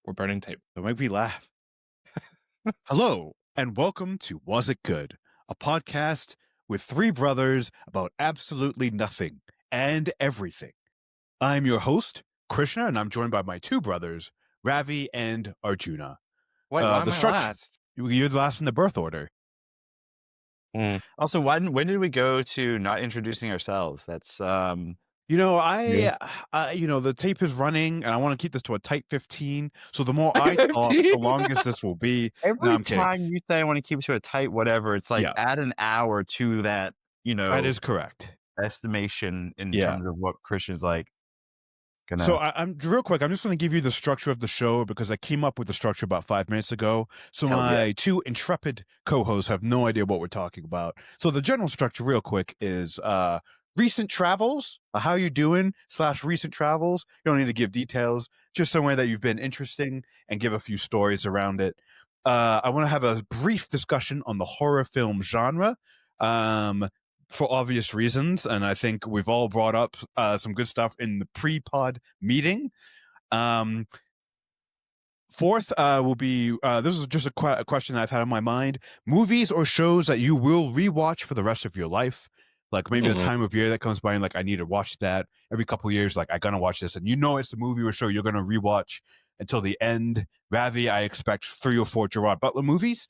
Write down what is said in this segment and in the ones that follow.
We're burning tape. Don't make me laugh. Hello, and welcome to Was It Good, a podcast with three brothers about absolutely nothing and everything. I'm your host, Krishna, and I'm joined by my two brothers, Ravi and Arjuna. Wait, why am The I structure, last? you're the last in the birth order. Also, when did we go to not introducing ourselves? That's You know, Yeah. the tape is running, and I want to keep this to a tight 15. So the more I talk, the 15? longest this will be. No, every I'm kidding. time you say I want to keep it to a tight whatever, it's like Yeah. add an hour to that, That is correct. estimation in Yeah. terms of what Christian's like. Gonna So I'm real quick. I'm just going to give you the structure of the show because I came up with the structure about 5 minutes ago. So Hell yeah. my two intrepid co-hosts have no idea what we're talking about. So the general structure, real quick, is recent travels. How you doing? / recent travels. You don't need to give details. Just somewhere that you've been interesting and give a few stories around it. I want to have a brief discussion on the horror film genre. For obvious reasons, and I think we've all brought up some good stuff in the pre-pod meeting. Fourth will be this is just a question I've had on my mind: movies or shows that you will rewatch for the rest of your life. Like maybe a time of year that comes by and like I need to watch that every couple of years. Like I gotta watch this, and you know it's a movie or show you're gonna rewatch until the end. Ravi, I expect 3 or 4 Gerard Butler movies.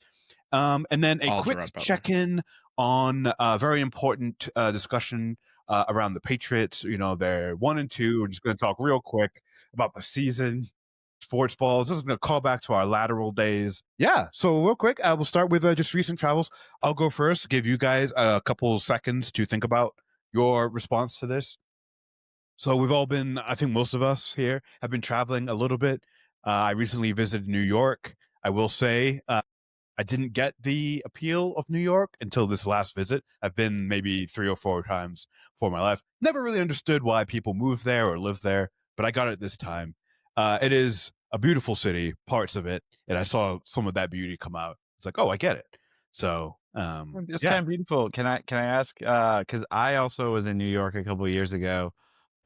And then a All quick Gerard Butler. check-in on a very important discussion around the Patriots. You know, they're 1 and 2. We're just going to talk real quick about the season, sports balls. This is going to call back to our lateral days. Yeah, so real quick, we'll start with just recent travels. I'll go first, give you guys a couple seconds to think about your response to this. So we've all been, I think most of us here have been traveling a little bit. I recently visited New York. I will say I didn't get the appeal of New York until this last visit. I've been maybe 3 or 4 times for my life. Never really understood why people move there or live there, but I got it this time. It is a beautiful city, parts of it, and I saw some of that beauty come out. It's like, oh, I get it. So, it's yeah. kind of beautiful. Can I ask? Because I also was in New York a couple of years ago,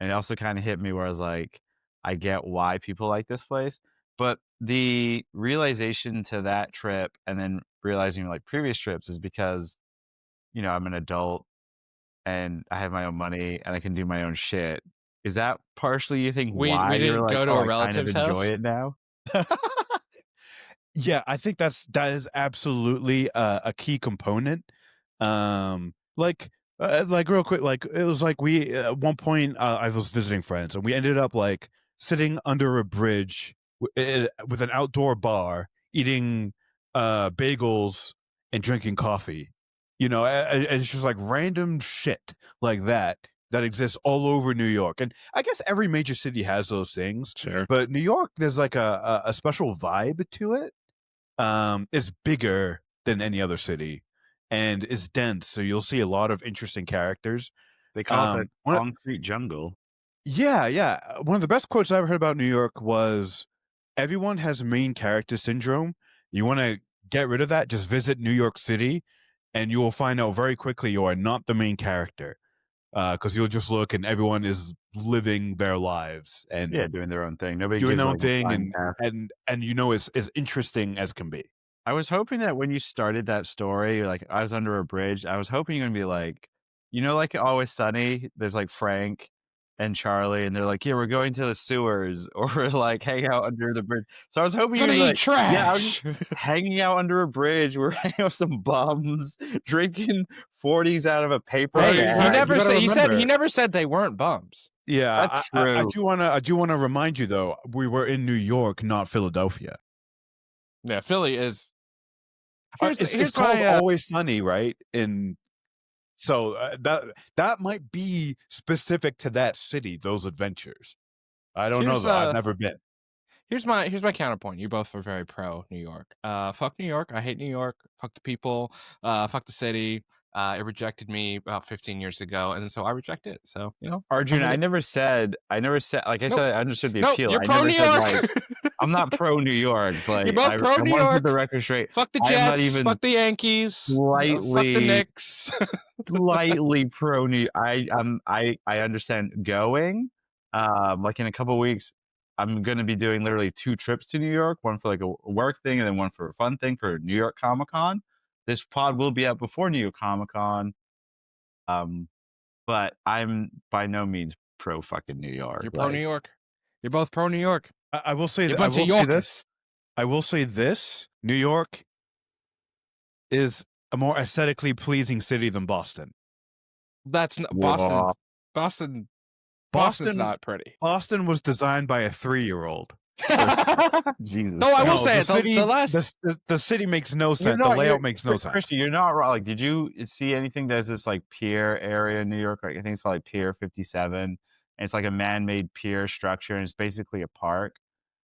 and it also kind of hit me where I was like, I get why people like this place, but the realization to that trip and then realizing like previous trips is because I'm an adult and I have my own money and I can do my own shit. Is that partially you think We why you're didn't like, go to oh, a I kind of relative's enjoy house? it now? Yeah, I think that is absolutely a key component. Like real quick, like it was like we at one point I was visiting friends and we ended up like sitting under a bridge with an outdoor bar, eating bagels and drinking coffee. You know, it's just like random shit like that exists all over New York, and I guess every major city has those things. Sure. But New York, there's like a special vibe to it. Is bigger than any other city and is dense, so you'll see a lot of interesting characters. They call it the One, concrete jungle. yeah. One of the best quotes I ever heard about New York was, "Everyone has main character syndrome. You want to get rid of that? Just visit New York City, and you will find out very quickly you are not the main character, because you'll just look and everyone is living their lives and Yeah, doing their own thing. Nobody doing gives their own like a thing, fine path. and you know it's as interesting as can be." I was hoping that when you started that story, like I was under a bridge, I was hoping you're gonna be like, like Always Sunny, there's like Frank and Charlie, and they're like, yeah, we're going to the sewers, or we're like hang out under the bridge. So I was hoping you'd Gonna be eat like, yeah, I was trash. just hanging out under a bridge, we're hanging out with some bums, drinking 40s out of a paper Hey, bag. he said he never said they weren't bums. Yeah, That's I true. do wanna remind you though, we were in New York, not Philadelphia. Yeah, Philly is. It's Here's called my Always Sunny, right? So that might be specific to that city, those adventures. I don't know here's though. I've never been. here's my counterpoint. You both are very pro New York. Fuck New York. I hate New York. Fuck the people. Fuck the city. It rejected me about 15 years ago, and so I reject it. So Arjuna, I'm I never said, like I Nope. said, I understood the Nope, appeal. you're I pro never New said York. like, I'm not pro New York. Like You're both I pro New want to York. put the record straight. Fuck the I am not Jets. even Fuck the Yankees. Fuck the slightly, Knicks. slightly pro New. I understand going, like in a couple weeks. I'm going to be doing literally 2 trips to New York, one for like a work thing and then one for a fun thing for New York Comic Con. This pod will be out before New York Comic Con. But I'm by no means pro fucking New York. You're pro New York. You're both pro New York. I will say You're a that. I bunch of will say Yorkers. this. I will say this. New York is a more aesthetically pleasing city than Boston. That's not Whoa. Boston's Boston not pretty. Boston was designed by a 3-year-old. Jesus. No, I will No, say the it. city, The last the city makes no You're sense. not- The layout you're- makes no sense. Christy, you're not wrong. Like, did you see anything? There's this like pier area in New York. Like, I think it's called like Pier 57. And it's like a man-made pier structure, and it's basically a park.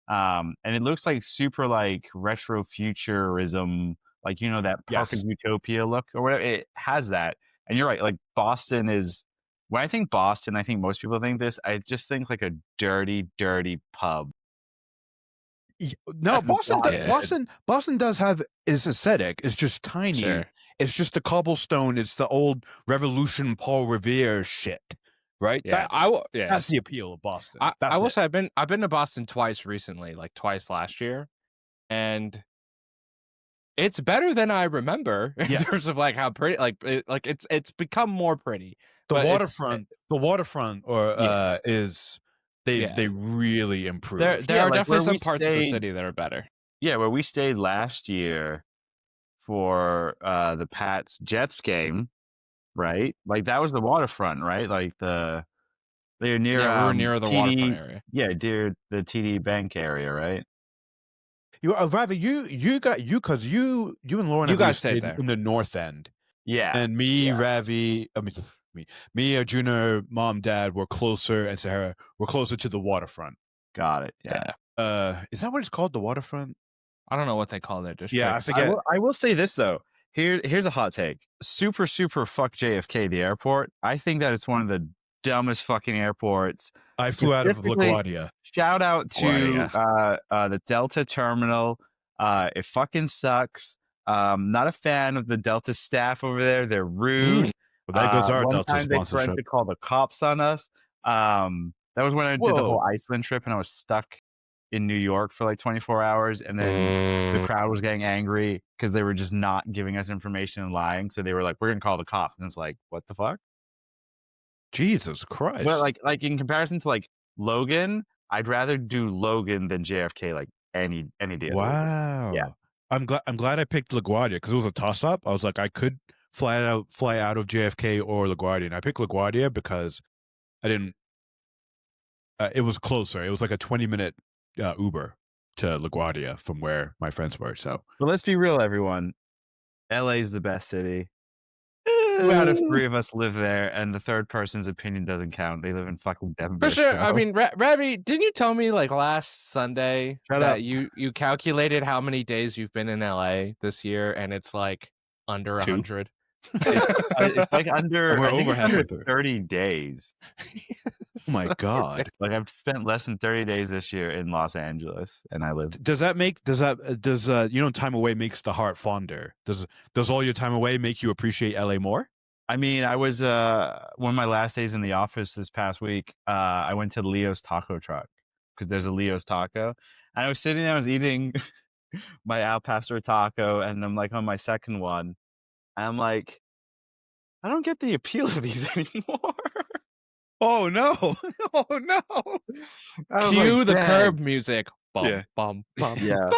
And it looks like super like retro futurism, like you know that Park Yes. of Utopia look or whatever. It has that, and you're right. Like Boston is. When I think Boston, I think most people think this. I just think like a dirty, dirty pub. No, Boston. Yeah. Boston does have its aesthetic. It's just tiny. Sure. It's just the cobblestone. It's the old Revolution Paul Revere shit, right? Yeah, That's the appeal of Boston. I will say I've been to Boston twice recently, like twice last year, and it's better than I remember in Yes. terms of like how pretty. It's become more pretty. The but waterfront, is they really improved. There Yeah, are like definitely where some we parts of the stayed- city that are better. Yeah, where we stayed last year for the Pats Jets game, right? Like that was the waterfront, right? Like they're near. Yeah, we were near the TD waterfront area. Yeah, near the TD Bank area, right? Ravi, you and Lauren, You I believe, guys stayed there. in the North End, Yeah, and me, Ravi, me, Arjuna, mom, dad were closer, and Sahara were closer to the waterfront. got it. Yeah. Is that what it's called, the waterfront? I don't know what they call their districts. Yeah, I forget. I will say this though. Here's a hot take. Super fuck JFK, the airport. I think that it's one of the dumbest fucking airports. I flew out of Specifically, LaGuardia. Shout out to LaGuardia. the Delta terminal. It fucking sucks. Not a fan of the Delta staff over there. They're rude. Well, that goes our One Delta time they sponsorship. threatened to call the cops on us. That was when I did the whole Whoa. Iceland trip, and I was stuck in New York for like 24 hours, and then the crowd was getting angry because they were just not giving us information and lying. So they were like, "We're gonna call the cops," and it's like, "What the fuck?" Jesus Christ! But like in comparison to like Logan, I'd rather do Logan than JFK. Like any day. Wow. Yeah. I'm glad I picked LaGuardia because it was a toss up. I was like, I could fly out of JFK or LaGuardia, and I picked LaGuardia because I didn't. It was closer. It was like a 20-minute Uber to LaGuardia from where my friends were. So, But let's be real, everyone. LA is the best city. 2 out of 3 of us live there, and the third person's opinion doesn't count. They live in fucking Denver. For sure. so- I mean, Ravi, didn't you tell me like last Sunday Shut that up. you calculated how many days you've been in LA this year, and it's like under 2. 100? It's like under, And we're I think over it's under halfway through. 30 days. Oh my God. Like I've spent less than 30 days this year in Los Angeles, and I live. Does time away makes the heart fonder? Does all your time away make you appreciate LA more? I mean, I was one of my last days in the office this past week. I went to Leo's taco truck because there's a Leo's taco, and I was sitting there, I was eating my al pastor taco, and I'm like on my second one, and I'm like, I don't get the appeal of these anymore. Oh no! Oh no! I was Cue like, the "Dang." curb music. Bum, Yeah. bum, bum. Yeah.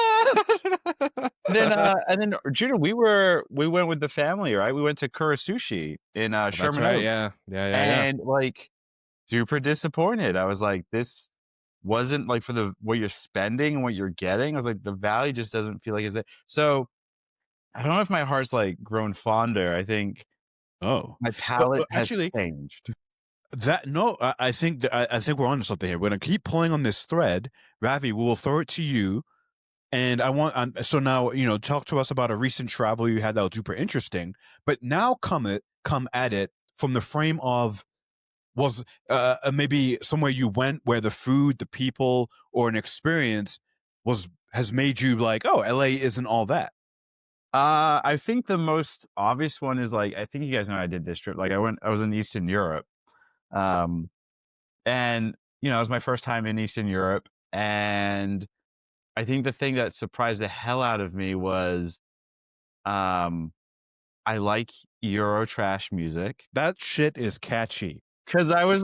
And then Judah, we went with the family, right? We went to Kurasushi in That's Sherman right. Oaks. Yeah. And like super disappointed. I was like, this wasn't like for the what you're spending and what you're getting. I was like, the value just doesn't feel like it's there. So I don't know if my heart's like grown fonder. I think Oh, my palate has actually, changed. I think we're onto something here. We're gonna keep pulling on this thread, Ravi. We will throw it to you, and I want so now talk to us about a recent travel you had that was super interesting. But now come at it from the frame of was maybe somewhere you went where the food, the people, or an experience has made you like, oh, LA isn't all that. I think the most obvious one is like I think you guys know I did this trip. Like I was in Eastern Europe, and it was my first time in Eastern Europe, And I think the thing that surprised the hell out of me was, um, I like Eurotrash music That shit is catchy. because I was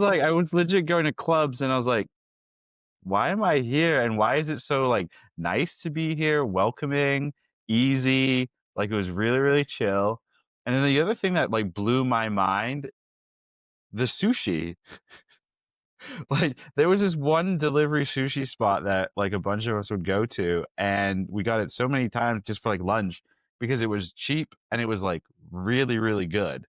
legit going to clubs and I was like, why am I here? And why is it so like nice to be here, welcoming, easy? Like it was really, really chill. And then the other thing that like blew my mind, the sushi. Like there was this one delivery sushi spot that like a bunch of us would go to, and we got it so many times just for like lunch because it was cheap and it was like really, really good.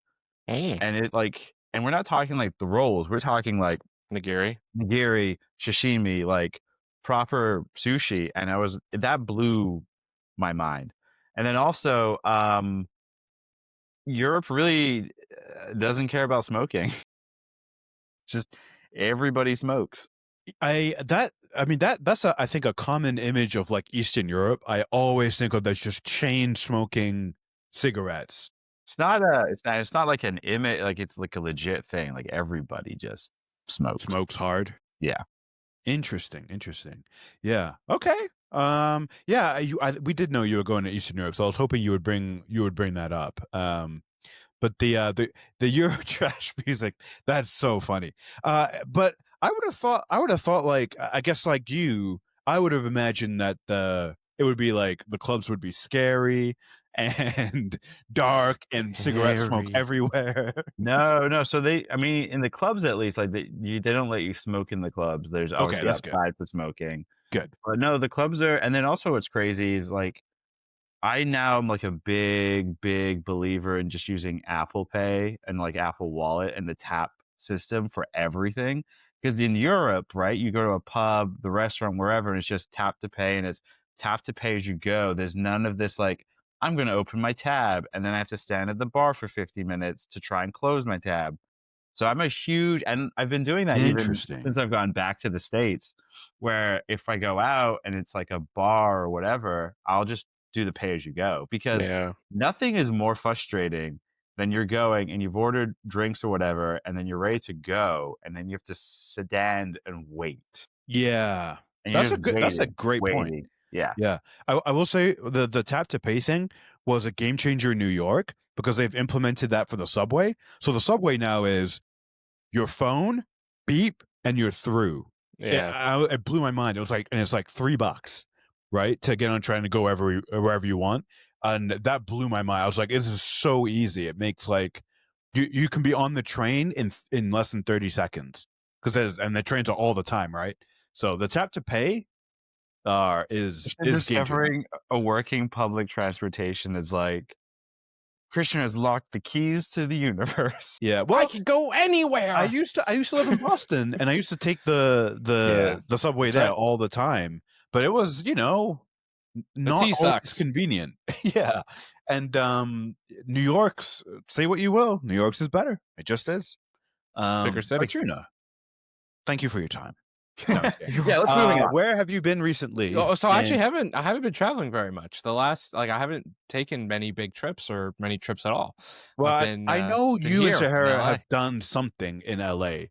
Mm. And it like, and we're not talking like the rolls, we're talking like Nigiri. nigiri, sashimi, like proper sushi. And that blew my mind. And then also, Europe really doesn't care about smoking. Just everybody smokes. That's I think a common image of like Eastern Europe. I always think of that's just chain smoking cigarettes. It's not like an image, like it's like a legit thing. Like everybody just smokes. Smokes hard. Yeah. Interesting. Yeah. Okay. Yeah. We did know you were going to Eastern Europe, so I was hoping you would bring that up. But the Eurotrash music, that's so funny. But I would have thought like I guess like you, I would have imagined that it would be like the clubs would be scary and dark and cigarette smoke Scary. everywhere. No. So I mean, in the clubs at least, like they don't let you smoke in the clubs. There's obviously that's good. outside for smoking. Good. But no, the clubs are, and then also what's crazy is like I now am like a big, big believer in just using Apple Pay and like Apple Wallet and the tap system for everything. Because in Europe, right, you go to a pub, the restaurant, wherever, and it's just tap to pay and it's tap to pay as you go. There's none of this like, I'm going to open my tab and then I have to stand at the bar for 50 minutes to try and close my tab. So I'm a huge, and I've been doing that even since I've gone back to the States, where if I go out and it's like a bar or whatever, I'll just do the pay as you go because Yeah. nothing is more frustrating than you're going and you've ordered drinks or whatever, and then you're ready to go, and then you have to sit down and wait. Yeah. And you're That's a great point. waiting. Yeah. Yeah. I will say the tap to pay thing was a game changer in New York because they've implemented that for the subway. So the subway now is your phone, beep, and you're through. Yeah. It blew my mind. It's like $3, right, to get on trying to go wherever you want, and that blew my mind. I was like, this is so easy. It makes like you can be on the train in less than 30 seconds and the trains are all the time, right? So the tap to pay is discovering a working public transportation is like Christian has locked the keys to the universe. Yeah, well, I can go anywhere. I used to live in Boston, and I used to take the subway there all the time. But it was, not always convenient. Yeah, and New York's, say what you will, New York's is better. It just is. Bigger city. Arjuna, thank you for your time. No, let's move on. Where have you been recently? So I haven't been traveling very much. I haven't taken many big trips or many trips at all. Well, I know you and Sahara have done something in LA,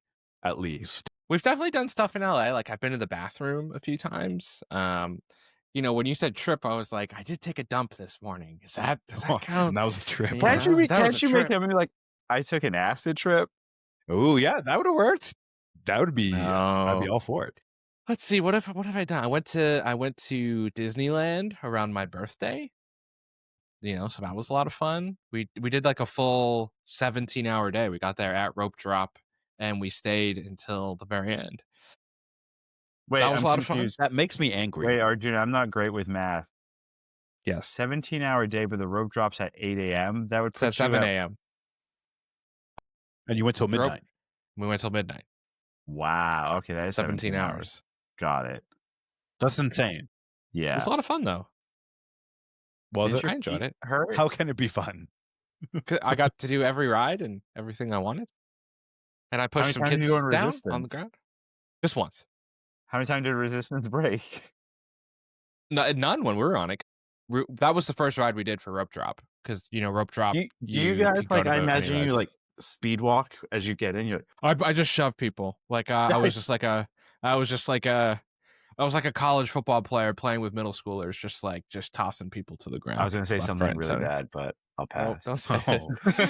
at least. We've definitely done stuff in LA. Like I've been to the bathroom a few times. When you said trip, I was like, I did take a dump this morning. Does that count? And that was a trip. Can't you make him like, I took an acid trip? Oh yeah, that would have worked. That would be. I'd be all for it. Let's see. What have I done? I went to Disneyland around my birthday. So that was a lot of fun. We did like a full 17-hour day. We got there at rope drop and we stayed until the very end. Wait, that was a lot of fun. That makes me angry. Wait, Arjuna, I'm not great with math. Yes. 17-hour day, but the rope drops at 8 a.m. That would put at 7 a.m. And you went till midnight. We went till midnight. Wow. Okay, that is 17 hours. Got it. That's insane. Yeah. It was a lot of fun though. Was it? I enjoyed it. How can it be fun? I got to do every ride and everything I wanted. And I pushed some kids down on the ground. Just once. How many times did Resistance break? None when we were on it. That was the first ride we did for rope drop. Because, rope drop. Do you guys, like, I imagine you, like, speed walk as you get in? You're like, I just shove people. Like, I was just like a I was like a college football player playing with middle schoolers, just tossing people to the ground. I was gonna say left, something right, and really center. bad, but I'll Oh, pass. don't say it.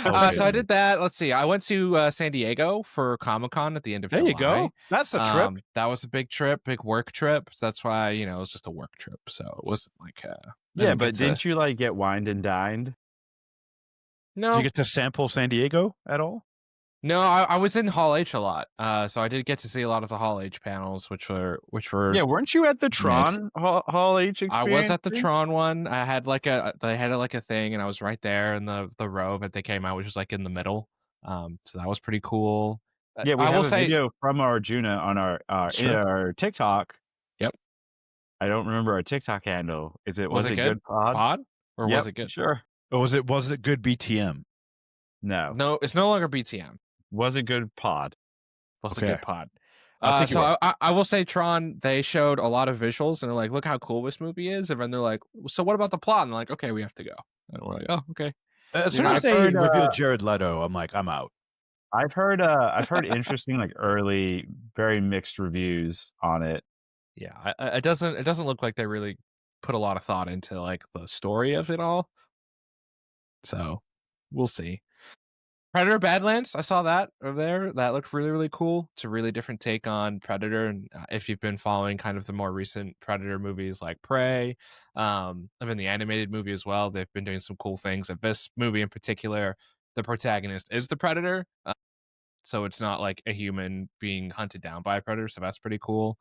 Oh, So I okay. did that. Let's see. I went to San Diego for Comic-Con at the end of There July. you go. That's a trip. That was a big trip, big work trip. So that's why, it was just a work trip. So it wasn't like I Yeah, didn't get but didn't you like get wined and dined? Did No, you get to sample San Diego at all? no, I was in Hall H a lot. So I did get to see a lot of the Hall H panels, which were Yeah, weren't you at the Tron Hall H experience? I was at the Tron one. I had they had like a thing, and I was right there in the row that they came out, which was like in the middle. So that was pretty cool. Yeah, we I have will a say, video from Arjuna on our Sure. TikTok. Yep. I don't remember our TikTok handle. Was it good pod or Yep, was it good? Sure. Or was it good BTM? No. No, it's no longer BTM. Was it good pod? Was Okay. a good pod. I'll take your So word. I will say Tron, they showed a lot of visuals and they're like, look how cool this movie is. And then they're like, so what about the plot? And they're like, okay, we have to go. And we're like, oh, okay. As You soon know, as I've they heard, revealed Jared Leto, I'm like, I'm out. I've heard interesting like early, very mixed reviews on it. Yeah, it doesn't look like they really put a lot of thought into like the story of it all. So we'll see. Predator Badlands, I saw that over there. That looked really, really cool. It's a really different take on Predator. And if you've been following kind of the more recent Predator movies like Prey, even the animated movie as well, they've been doing some cool things. And this movie in particular, the protagonist is the Predator. So it's not like a human being hunted down by a Predator. So that's pretty cool.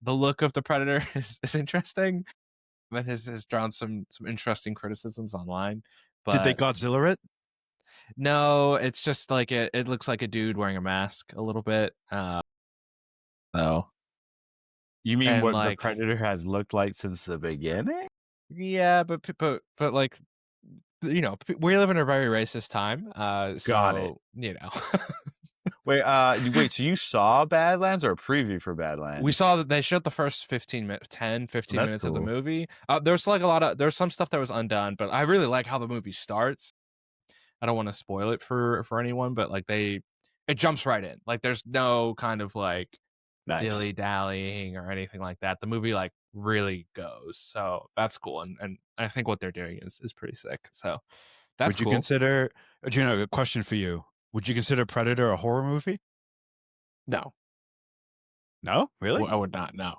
The look of the Predator is interesting. That has drawn some interesting criticisms online. But Did they Godzilla it? no, it's just like it looks like a dude wearing a mask a little bit. So You mean and what like the Predator has looked like since the beginning? yeah, but like we live in a very racist time. Got it. Wait, so you saw Badlands or a preview for Badlands? We saw that they showed the first 15 minutes of the movie. There's like there's some stuff that was undone, but I really like how the movie starts. I don't want to spoil it for anyone, but like it jumps right in. Like there's no kind of like dilly dallying or anything like that. The movie like really goes. So that's cool. And I think what they're doing is pretty sick. So that's Would you cool. consider, Gino, a question for you. Would you consider Predator a horror movie? No. No? Really? I would not. No.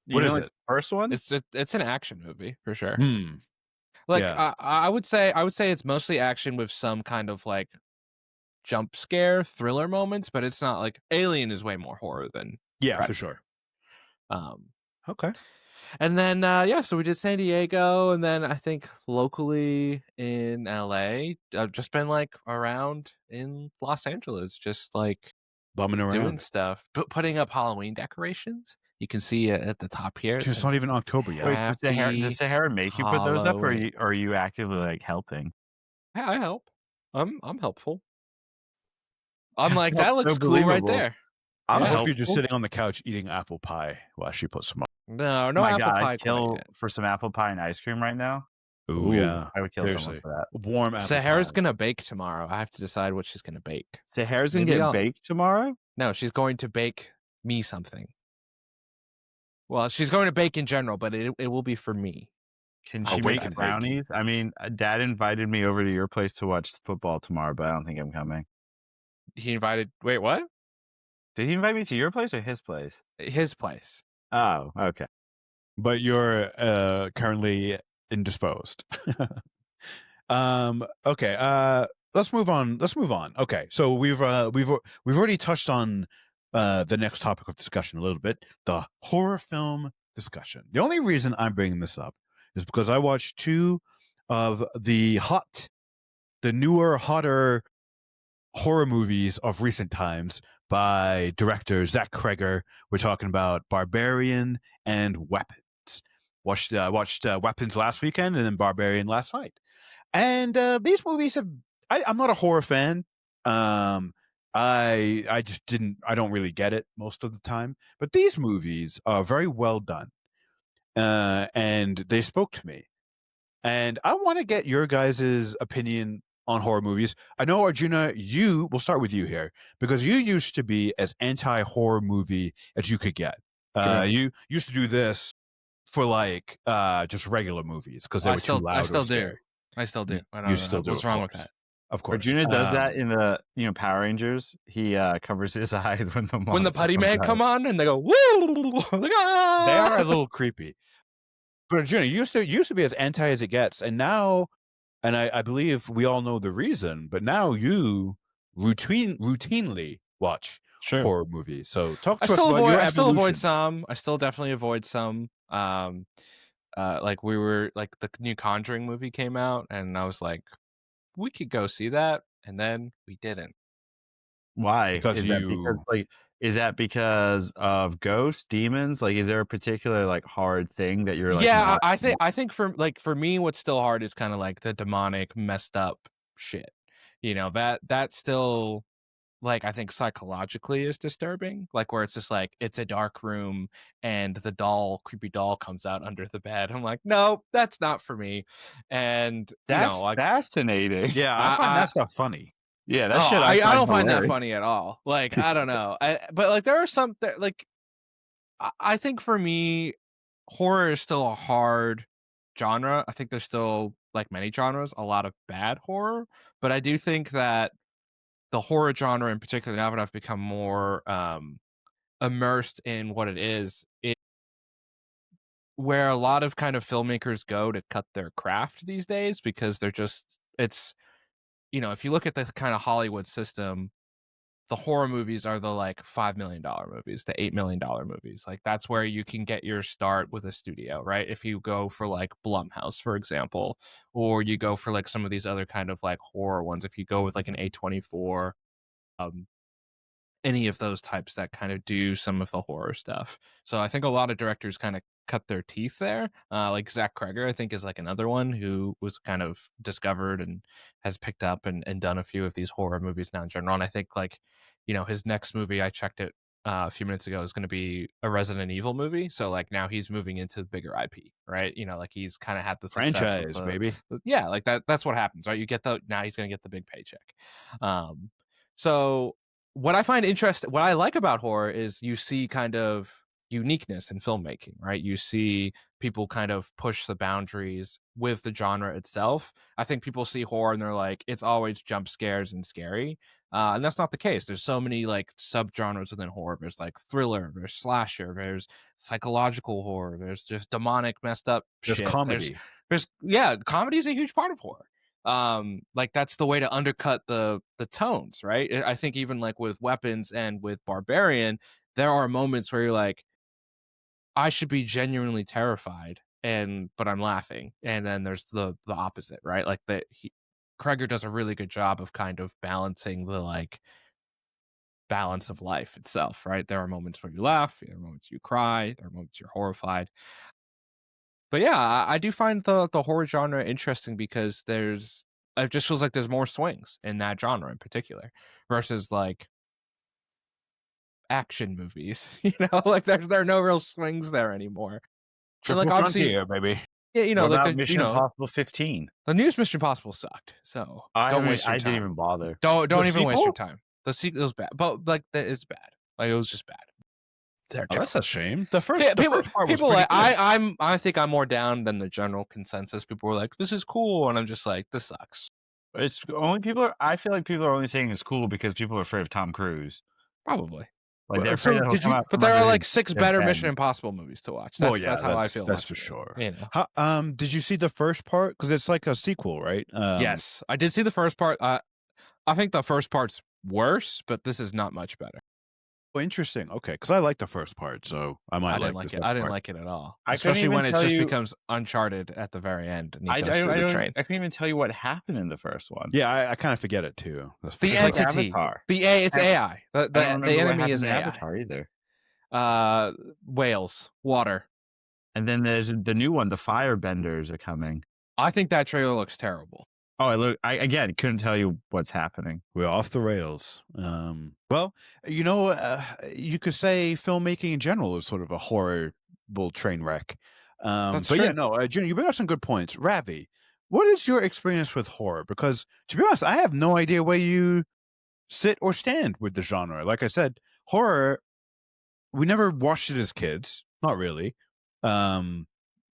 What is it? First one? It's an action movie for sure. Like I would say it's mostly action with some kind of like jump scare thriller moments, but it's not like Alien is way more horror than yeah, Predator. for sure. Okay. And then so we did San Diego, and then I think locally in LA, I've just been like around in Los Angeles, just like bumming around, doing stuff, putting up Halloween decorations. You can see it at the top here. It's not even October yet. Wait, does Sahara make you put those up, or are you actively like helping? Yeah, I help. I'm helpful. I'm like, that looks cool right there. I hope you're just sitting on the couch eating apple pie while she puts some up. No apple pie. I'd kill for some apple pie and ice cream right now. Ooh, yeah. I would kill someone for that. Warm apple Sahara's pie. Gonna bake tomorrow. I have to decide what she's gonna bake. Sahara's gonna get baked tomorrow? No, she's going to bake me something. Well, she's going to bake in general, but it will be for me. Can she make brownies? I mean, Dad invited me over to your place to watch football tomorrow, but I don't think I'm coming. Wait, what? Did he invite me to your place or his place? His place. Oh, okay. But you're currently indisposed. Okay. Let's move on. Okay. So we've already touched on the next topic of discussion a little bit, the horror film discussion. The only reason I'm bringing this up is because I watched two of the newer, hotter horror movies of recent times by director Zach Cregger. We're talking about Barbarian and Weapons. Watched Weapons last weekend and then Barbarian last night. And these movies I'm not a horror fan. I just I don't really get it most of the time. But these movies are very well done. And they spoke to me. And I want to get your guys' opinion on horror movies. I know, Arjuna, we'll start with you here, because you used to be as anti-horror movie as you could get. You used to do this for like just regular movies because they I were too still I loud or still do. scary. I still do. I You don't know still do, what's of wrong with course. that. Of course. Arjuna does that in the Power Rangers. He covers his eyes when the When the monster putty comes man out. come on and they go, woo! Like, ah! They are a little creepy. But Arjuna used to be as anti as it gets, and now, and I believe we all know the reason, but now you routinely watch horror movies. So talk to us about your I still avoid evolution. some. I still definitely avoid some. Like we were like the new Conjuring movie came out, and I was like, we could go see that, and then we didn't. Why? Because Is that because of ghosts, demons? Like, is there a particular like hard thing that you're like? Yeah, not I think for me, what's still hard is kind of like the demonic, messed up shit. You know, that still, like, I think psychologically is disturbing. Like where it's just like it's a dark room and the creepy doll comes out under the bed. I'm like, no, that's not for me. And That's like, fascinating. yeah, I find that stuff funny. Yeah, that shit. I don't find that hilarious. funny at all. Like, I don't know. But like there are some like I think for me, horror is still a hard genre. I think there's still, like many genres, a lot of bad horror, but I do think that the horror genre in particular, now that I've become more immersed in what it is, where a lot of kind of filmmakers go to cut their craft these days because it's, if you look at the kind of Hollywood system, the horror movies are the like $5 million movies, the $8 million movies. Like that's where you can get your start with a studio, right? If you go for like Blumhouse, for example, or you go for like some of these other kind of like horror ones, if you go with like an A24, any of those types that kind of do some of the horror stuff. So I think a lot of directors kind of cut their teeth there. Like Zach Kreger, I think, is like another one who was kind of discovered and has picked up and done a few of these horror movies now in general. And I think like, his next movie, I checked it a few minutes ago, is going to be a Resident Evil movie. So like now he's moving into bigger IP, right? Like he's kind of had the success Franchise, baby. Yeah, like that's what happens, right? Now he's going to get the big paycheck. So what I find interesting, what I like about horror is you see kind of uniqueness in filmmaking, right? You see people kind of push the boundaries with the genre itself. I think people see horror and they're like, it's always jump scares and scary. And that's not the case. There's so many like subgenres within horror. There's like thriller, there's slasher, there's psychological horror, there's just demonic, messed up There's shit. comedy. Comedy is a huge part of horror. Like that's the way to undercut the tones, right? I think even like with Weapons and with Barbarian, there are moments where you're like, I should be genuinely terrified, but I'm laughing. And then there's the opposite, right? Like Kreger does a really good job of kind of balancing the like balance of life itself, right? There are moments where you laugh, there are moments you cry, there are moments you're horrified. But yeah, I do find the horror genre interesting because it just feels like there's more swings in that genre in particular versus like action movies. Like there are no real swings there anymore. Triple like obviously, frontier, baby. yeah, What like about Mission Impossible 15? the newest Mission Impossible sucked. So don't waste your time. I didn't even bother. Don't even waste sequel? your time. The sequel was bad, but like that is bad. Like it was just bad. Oh, that's a shame. The first part was people pretty like good. I think I'm more down than the general consensus. People were like, "This is cool," and I'm just like, "This sucks." It's only I feel like people are only saying it's cool because people are afraid of Tom Cruise. Probably. Like they're afraid that he'll come out. But there are like 6 better Mission Impossible movies to watch. That's how I feel. That's for sure. How, did you see the first part? Because it's like a sequel, right? Yes, I did see the first part. I think the first part's worse, but this is not much better. Oh, interesting. Okay, because I like the first part, so I might like it. I didn't like it at all, I especially when it just becomes Uncharted at the very end. And he goes through the train. I couldn't even tell you what happened in the first one. Yeah, I kind of forget it too. The entity, it's AI. The enemy is AI. Avatar either. Whales, water, and then there's the new one. The Firebenders are coming. I think that trailer looks terrible. Oh, I again couldn't tell you what's happening. We're off the rails. Well, you could say filmmaking in general is sort of a horrible train wreck. That's but true. yeah, no, Junior, you bring up some good points. Ravi, what is your experience with horror? Because to be honest, I have no idea where you sit or stand with the genre. Like I said, horror we never watched it as kids. Not really.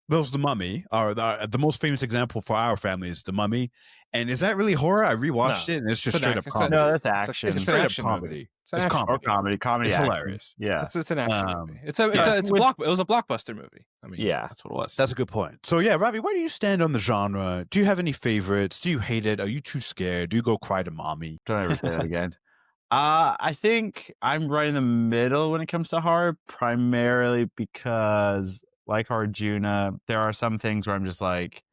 Those The Mummy are the most famous example for our family is The Mummy. And is that really horror? I rewatched No. it and it's just It's an straight up ac- it's a- comedy. No, that's It's action. It's an straight up action movie. comedy. It's an It's action comedy. Comedy It's action. hilarious. Yeah. It's an action movie. It's a with- it was a blockbuster movie. I mean, Yeah. that's what it was. That's a good point. So yeah, Ravi, where do you stand on the genre? Do you have any favorites? Do you hate it? Are you too scared? Do you go cry to mommy? Don't ever say that again. I think I'm right in the middle when it comes to horror, primarily because, like Arjuna, there are some things where I'm just like,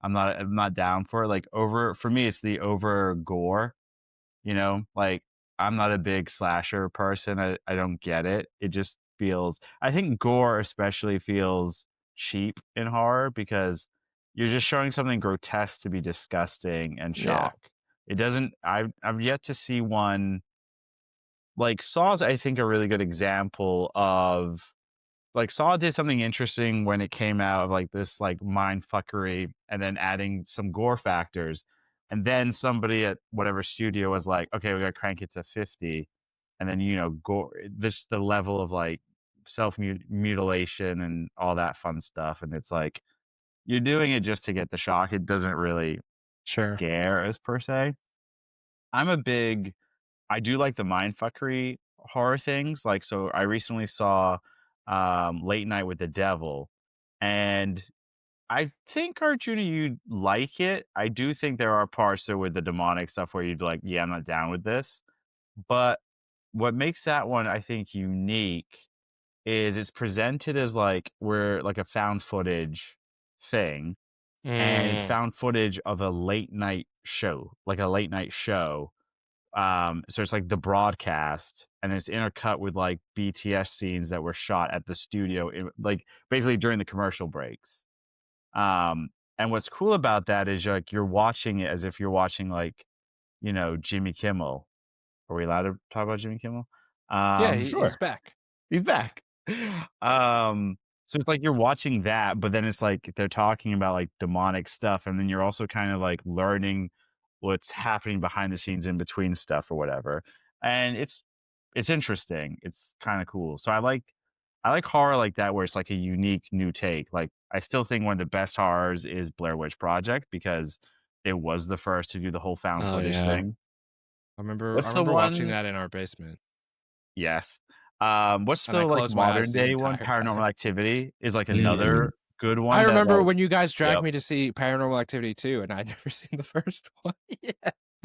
I'm not down for it. Like for me, it's the over gore. You know, like I'm not a big slasher person. I don't get it. It just feels. I think gore especially feels cheap in horror because you're just showing something grotesque to be disgusting and Yeah. shock. It doesn't. I've yet to see one. Like Saw's, I think, a really good example of like Saw did something interesting when it came out of like this like mind fuckery and then adding some gore factors. And then somebody at whatever studio was like, okay, we gotta crank it to 50. And then, gore this the level of like self mutilation and all that fun stuff. And it's like you're doing it just to get the shock. It doesn't really Sure. scare us per se. I do like the mindfuckery horror things. Like, so I recently saw Late Night with the Devil, and I think Arjuna, you'd like it. I do think there are parts there with the demonic stuff where you'd be like, yeah, I'm not down with this. But what makes that one, I think, unique is it's presented as like we're like a found footage thing, and it's Mm. found footage of a late night show, like a late night show. So it's like the broadcast, and it's intercut with like BTS scenes that were shot at the studio, like basically during the commercial breaks. And what's cool about that is like you're watching it as if you're watching like, Jimmy Kimmel. Are we allowed to talk about Jimmy Kimmel? Yeah, sure. he's back. He's back. So it's like you're watching that, but then it's like they're talking about like demonic stuff, and then you're also kind of like learning what's happening behind the scenes in between stuff or whatever. And it's interesting. It's kind of cool. So I like horror like that where it's like a unique new take. Like I still think one of the best horrors is Blair Witch Project because it was the first to do the whole found Oh, footage yeah. thing. I remember What's the watching one- that in our basement. Yes. What's And I the like closed my eyes modern the day one? entire Paranormal time. Activity is like another good one. I that, remember like- when you guys dragged Yep. me to see Paranormal Activity 2, and I'd never seen the first one.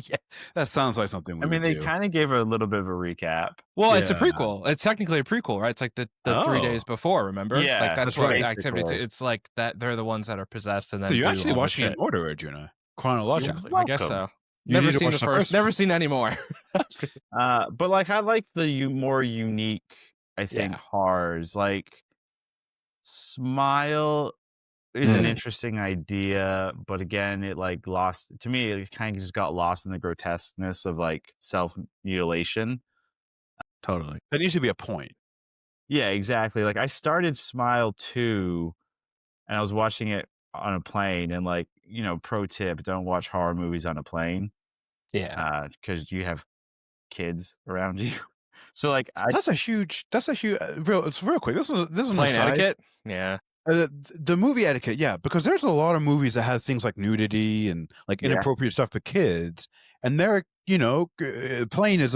Yeah, that sounds like something we I mean, would they do. kind of gave a little bit of a recap. Well, it's a Yeah. prequel. It's technically a prequel, right? It's like the 3 days Oh. before, remember? Yeah, Like that's that's what right. Activity 2. Basically. It's like that they're the ones that are possessed and then So you're do actually all the watching in shit. order, Arjuna, chronologically. I guess welcome. so. You Never need to seen watch the the first. first Never seen any more. But like I like the more unique, I think, Yeah. horrors. Like Smile is an Mm. interesting idea, but again, it like lost to me. It kind of just got lost in the grotesqueness of like self mutilation. Totally. There needs to be a point. Yeah, exactly. Like I started Smile 2 and I was watching it on a plane, and like, pro tip, don't watch horror movies on a plane. Yeah. Because you have kids around you. So like That's a huge. It's real quick. This is an Plain aside. etiquette. Yeah. The movie etiquette, yeah, because there's a lot of movies that have things like nudity and like Yeah. inappropriate stuff for kids, and they're playing is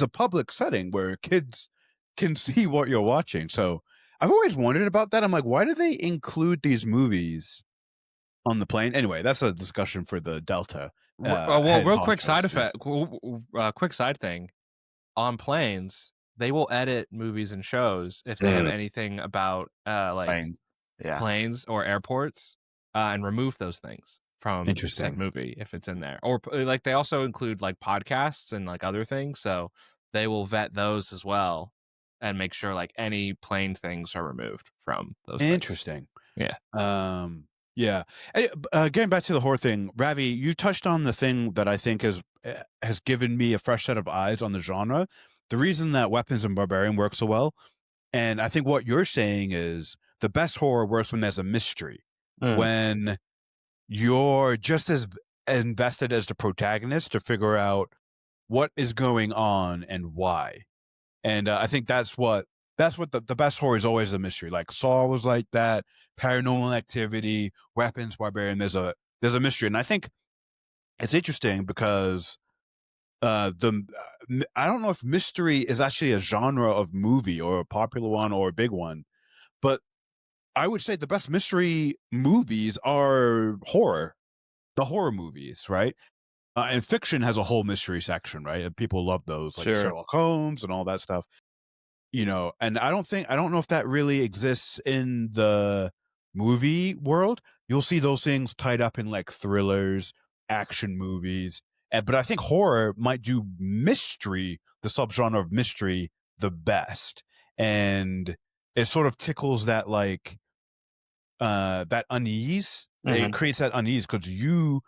a public setting where kids can see what you're watching. So I've always wondered about that. I'm like, why do they include these movies on the plane? Anyway, that's a discussion for the Delta. Well, real quick podcast side series. effect. Quick side thing. On planes, they will edit movies and shows if they have anything about like planes. Yeah. planes or airports, and remove those things from said Interesting. movie if it's in there. Or like they also include like podcasts and like other things, so they will vet those as well and make sure like any plane things are removed from those things. Interesting. Yeah. Yeah. Getting back to the horror thing, Ravi, you touched on the thing that I think has given me a fresh set of eyes on the genre. The reason that Weapons and Barbarian work so well, and I think what you're saying is the best horror works when there's a mystery, when you're just as invested as the protagonist to figure out what is going on and why. And I think that's what that's what the best horror is always a mystery. Like Saw was like that, Paranormal Activity, Weapons, Barbarian. There's a mystery, and I think it's interesting because I don't know if mystery is actually a genre of movie or a popular one or a big one, but I would say the best mystery movies are horror, the horror movies, right? And fiction has a whole mystery section, right? And people love those, like Sure. Sherlock Holmes and all that stuff. And I don't know if that really exists in the movie world. You'll see those things tied up in like thrillers, action movies. But I think horror might do mystery, the subgenre of mystery, the best. And it sort of tickles that like that unease. It creates that unease because you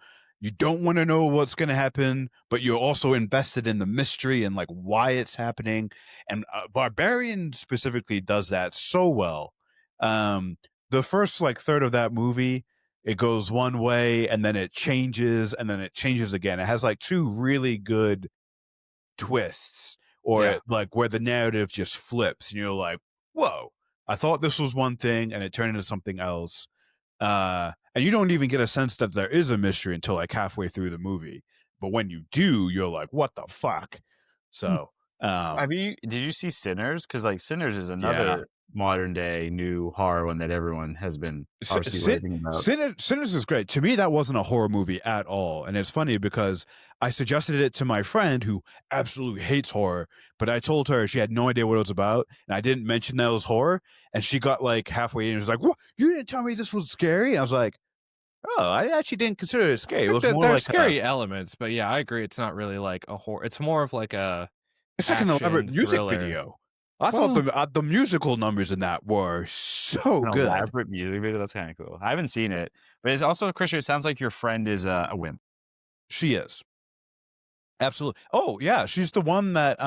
don't want to know what's going to happen, but you're also invested in the mystery and like why it's happening. And Barbarian specifically does that so well. The first like third of that movie, it goes one way and then it changes and then it changes again. It has like two really good twists, or like where the narrative just flips and you're like, whoa, I thought this was one thing and it turned into something else. And you don't even get a sense that there is a mystery until like halfway through the movie. But when you do, you're like, what the fuck? So, did you see Sinners? Because like Sinners is another modern day new horror one that everyone has been obviously raving about. Sinners is great. To me, that wasn't a horror movie at all. And it's funny because I suggested it to my friend who absolutely hates horror, but I told her she had no idea what it was about. And I didn't mention that it was horror. And she got like halfway in and was like, what? You didn't tell me this was scary? And I was like, oh, I actually didn't consider it scary. It was more there's like scary elements, but yeah, I agree. It's not really like a horror. It's more of like it's like an elaborate music thriller. video. I thought the musical numbers in that were so good. Elaborate music video. That's kind of cool. I haven't seen it, but it's also, Christian, it sounds like your friend is a wimp. She is. Absolutely. Oh yeah, she's the one that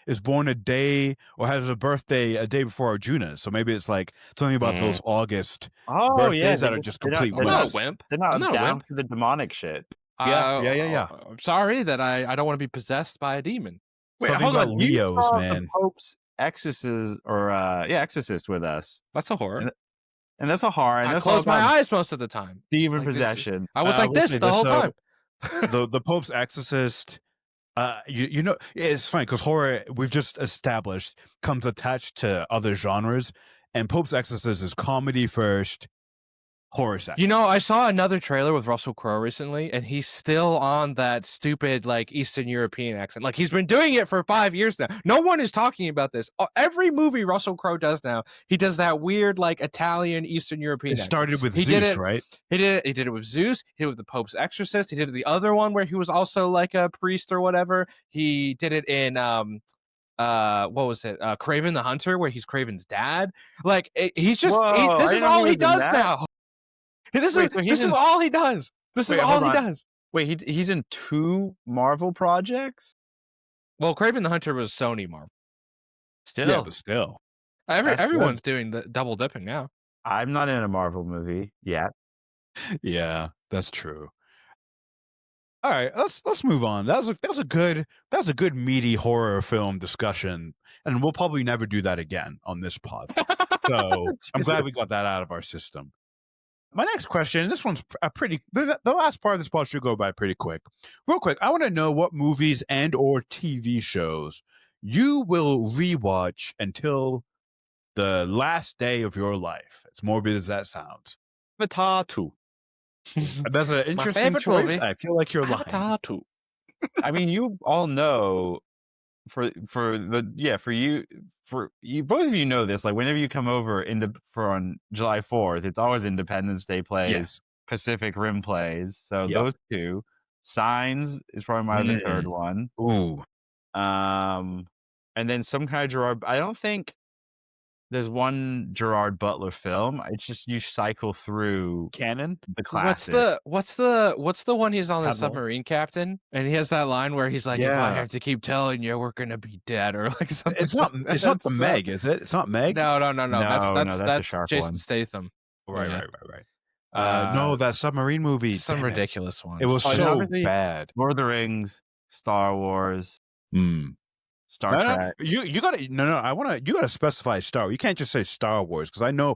is born a day or has a birthday a day before Arjuna. So maybe it's like something about those August birthdays that are just complete. I'm not a wimp. They're not down for the demonic shit. Yeah. I'm sorry that I don't want to be possessed by a demon. Wait, something hold about on. Leos, you saw man. The Pope's Exorcist or Exorcist with us. That's a horror. And that's a horror. And I that's close my eyes most of the time. Demon like possession. I was like this the whole time. the Pope's Exorcist. You know, it's funny because horror, we've just established, comes attached to other genres, and Pope's Exorcist is comedy first, horror second. You know, I saw another trailer with Russell Crowe recently, and he's still on that stupid like Eastern European accent. Like he's been doing it for 5 years now. No one is talking about this. Every movie Russell Crowe does now, he does that weird like Italian Eastern European. It started with Zeus, did it, right? He did it with Zeus. He did it with the Pope's Exorcist. He did it the other one where he was also like a priest or whatever. He did it in what was it? Craven the Hunter, where he's Craven's dad. Like he's just this is all he does now. This is all he does. This is all he does. Wait, he's in 2 Marvel projects? Well, Craven the Hunter was Sony Marvel. Still. Yeah, but still. Everyone's doing the double dipping now. I'm not in a Marvel movie yet. Yeah, that's true. All right, let's move on. That was a good meaty horror film discussion, and we'll probably never do that again on this pod. So I'm glad we got that out of our system. My next question, this one's the last part of this pod should go by pretty quick. Real quick, I want to know what movies and or TV shows you will rewatch until the last day of your life. As morbid as that sounds. Avatar 2. That's an interesting choice. Movie. I feel like you're lying. Avatar 2. I mean, you all know for you both of you know this, like whenever you come over on July 4th, it's always Independence Day plays, Yes. Pacific Rim plays. So those two. Signs is probably my third one. Ooh. And then some kind of Gerard. I don't think there's one Gerard Butler film. It's just you cycle through Canon. the classic. What's the one he's on the submarine captain, and he has that line where he's like, "If I have to keep telling you, we're gonna be dead," or like something. It's not the Meg, is it? It's not Meg. No. That's sharp Jason one. Statham. Right. No, that submarine movie. Some ridiculous one. It was so bad. Lord of the Rings, Star Wars. Star No, Trek. you gotta you gotta specify Star. You can't just say Star Wars because I know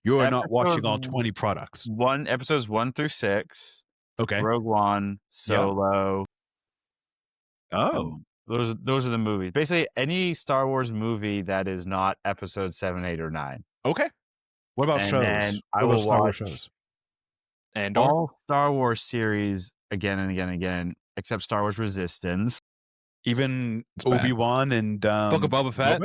you are not watching all 20 products. Episodes 1 through 6, Okay. Rogue One, Yeah. Solo. Oh. Those are the movies. Basically, any Star Wars movie that is not episode 7, 8, or 9. Okay. What about And shows? then I What about will Star Wars watch shows? Andor, all Star Wars series again and again and again, except Star Wars Resistance. Even It's bad. Obi-Wan and Book of Boba Fett.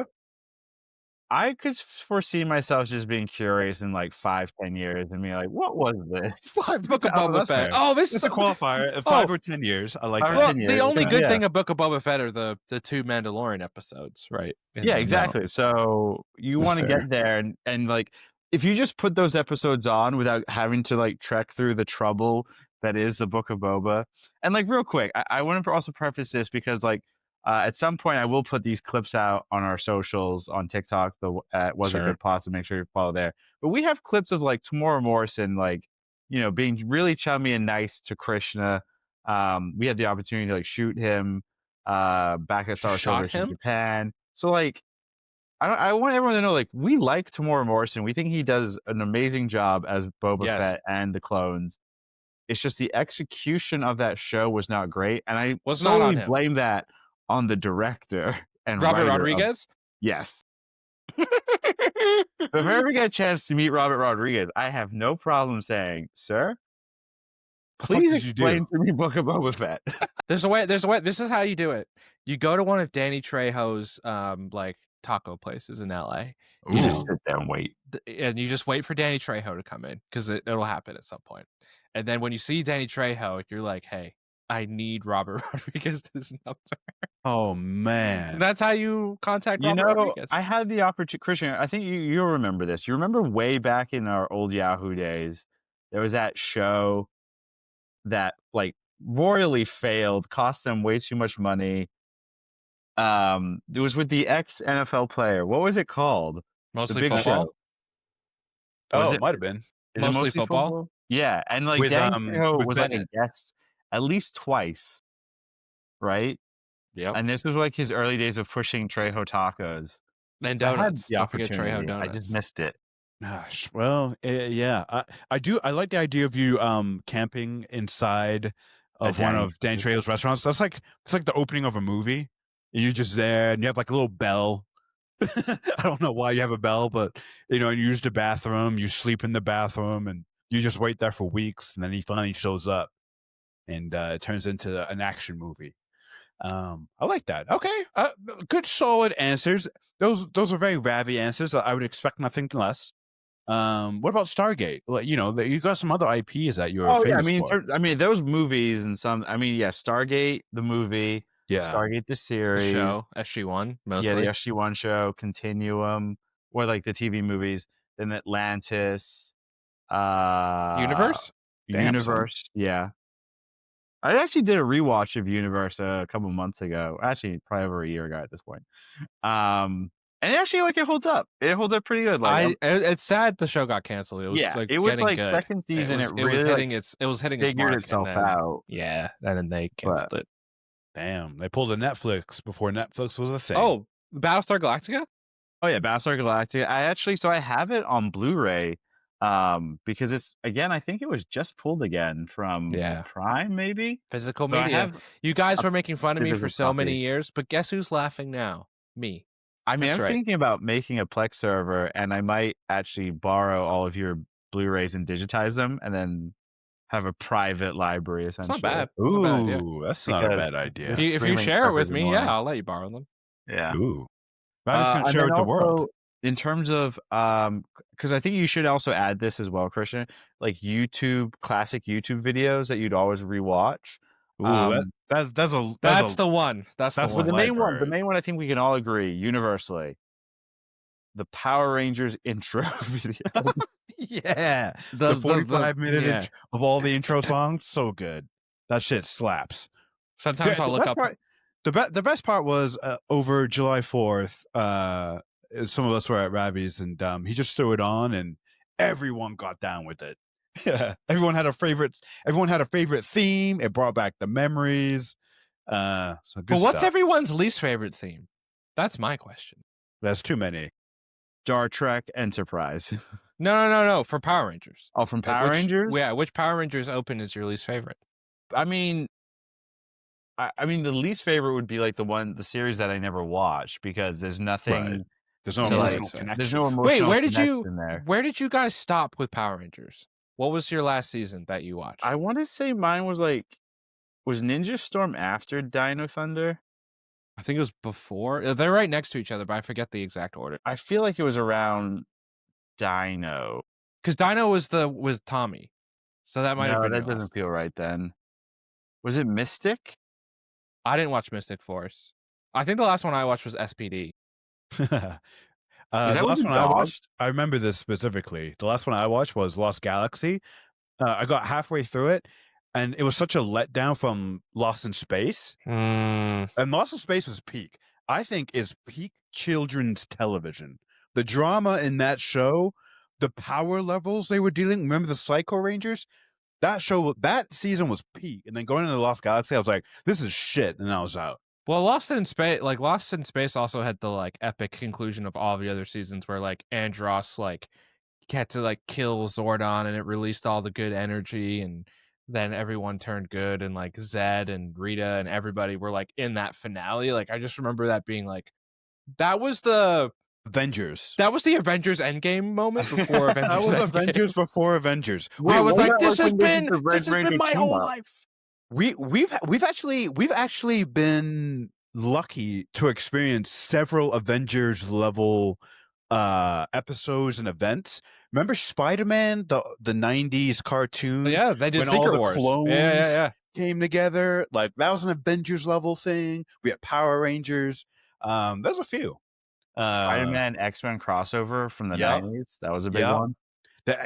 I could foresee myself just being curious in like 5, 10 years and being like, what was this? Book of Boba that's Fett. fair. Oh, this It's is a qualifier. 5 or 10 years. I like 5 or that. 10 the years, only yeah. good Yeah. thing of Book of Boba Fett are the 2 Mandalorian episodes, right? Yeah, exactly. So you That's want to fair. get there and like if you just put those episodes on without having to like trek through the trouble that is the Book of Boba. And like real quick, I want to also preface this because like at some point I will put these clips out on our socials on TikTok, the Was It Sure. Good Pod, so make sure you follow there. But we have clips of like Tamora Morrison like, you know, being really chummy and nice to Krishna. We had the opportunity to like shoot him back at Star Wars Shot Celebration him? Japan. So like I want everyone to know, like, we like Tamora Morrison. We think he does an amazing job as Boba Yes. Fett and the clones. It's just the execution of that show was not great, and I Was not on solely him. blame that on the director and Robert writer of- Rodriguez. yes. If I ever get a chance to meet Robert Rodriguez, I have no problem saying, "Sir, please did you do? explain to me Book of Boba Fett." There's a way. This is how you do it. You go to one of Danny Trejo's like taco places in LA. You Ooh. just sit there and wait. And you just wait for Danny Trejo to come in because it'll happen at some point. And then when you see Danny Trejo, you're like, "Hey, I need Robert Rodriguez's number." Oh man. That's how you contact You Robert know, Rodriguez. I had the opportunity, Christian, I think you'll remember this. You remember way back in our old Yahoo days, there was that show that like royally failed, cost them way too much money. It was with the ex-NFL player. What was it called? Mostly big football. show. Was Oh, it- it might have been. Is it Mostly mostly football? Yeah, and like With, Danny Trejo with was like a Bennett. guest at least twice, right? Yep. And this was like his early days of pushing Trejo tacos. And So I had donuts. the Don't forget Trejo opportunity. donuts. I just missed it. Gosh, well, yeah, I like the idea of you camping inside of one Danny of Danny Trejo's restaurants. It's like the opening of a movie. And you're just there, and you have like a little bell. I don't know why you have a bell, but you know, you use the bathroom, you sleep in the bathroom, and you just wait there for weeks, and then he finally shows up, and it turns into an action movie. I like that. Okay, good, solid answers. Those are very Ravi answers. I would expect nothing less. What about Stargate? Like, you know, you got some other IPs that you're Oh yeah, famous for. I mean those movies and some. I mean, yeah, Stargate the movie, Yeah, Stargate the The series, show SG1 mostly. yeah, the SG1 show, Continuum, or like the TV movies, then Atlantis, Universe. Damn, son. Universe, yeah. I actually did a rewatch of Universe a couple months ago. Actually, probably over a year ago at this point. And actually, like it holds up. It holds up pretty good. Like, It's sad the show got canceled. It was yeah, like it was getting like good. second season. It, it really was like, hitting its figured mark, itself and then, out. Yeah, and then they canceled it. Damn, they pulled a Netflix before Netflix was a thing. Oh, Battlestar Galactica. Oh yeah, Battlestar Galactica. I have it on Blu-ray because it's again. I think it was just pulled again from Yeah. Prime, maybe. Physical So I media. have You guys a were making fun of me for physical so many copy. years, but guess who's laughing now? Me. I mean, That's I'm right. thinking about making a Plex server, and I might actually borrow all of your Blu-rays and digitize them, and then have a private library. It's Essentially, not bad. Ooh, Not a bad idea. that's not a Because bad idea. If you streaming share it stuff with is me, annoying. yeah, I'll let you borrow them. Yeah. Ooh, I'm just gonna And share then with the world. also, in terms of because I think you should also add this as well, Christian, like classic YouTube videos that you'd always rewatch. Ooh, that's the one. That's the that's one. the main one. The library. main one, I think we can all agree universally. The Power Rangers intro video. Yeah, The- the 45-minute yeah. of all the intro songs, so good. That shit slaps. Sometimes I'll look up. The best part was over July 4th. Some of us were at Ravi's, and he just threw it on, and everyone got down with it. Yeah, everyone had a favorite theme. It brought back the memories. So good But what's stuff. everyone's least favorite theme? That's my question. That's too many. Star Trek Enterprise. No. For Power Rangers. Oh, from Like Power Rangers? Yeah, which Power Rangers open is your least favorite? I mean, I mean, the least favorite would be like the series that I never watched because there's nothing. There's no To, like, emotional connection. There's no Wait, emotional where did connection there. you guys stop with Power Rangers? What was your last season that you watched? I want to say mine was Ninja Storm after Dino Thunder? I think it was before. They're right next to each other, but I forget the exact order. I feel like it was around Dino. Because Dino was Tommy, so that might have No, been. that your last. doesn't feel right then. Was it Mystic? I didn't watch Mystic Force. I think the last one I watched was SPD. The that with last the one I dog? watched, I remember this specifically. The last one I watched was Lost Galaxy. I got halfway through it, and it was such a letdown from Lost in Space. And Lost in Space was peak. I think is peak children's television. The drama in that show, the power levels they were dealing. Remember the Psycho Rangers? That season was peak. And then going into Lost Galaxy, I was like, this is shit. And I was out. Well, Lost in Space also had the like epic conclusion of all the other seasons where like Andros like had to like kill Zordon and it released all the good energy and then everyone turned good and like Zed and Rita and everybody were like in that finale. Like I just remember that being like that was the Avengers. Avengers Endgame moment before Avengers. That was Endgame. Avengers before Avengers. I was what like, about, this has when they did been the Red Ranger my team whole up? life. We've actually been lucky to experience several Avengers level episodes and events. Remember Spider-Man, the 90s cartoon? Yeah, they did when Secret all the Wars. clones Yeah. came together. Like that was an Avengers level thing. We had Power Rangers. There's a few. Spider-Man X-Men crossover from the Yep. 90s. That was a big Yep. one.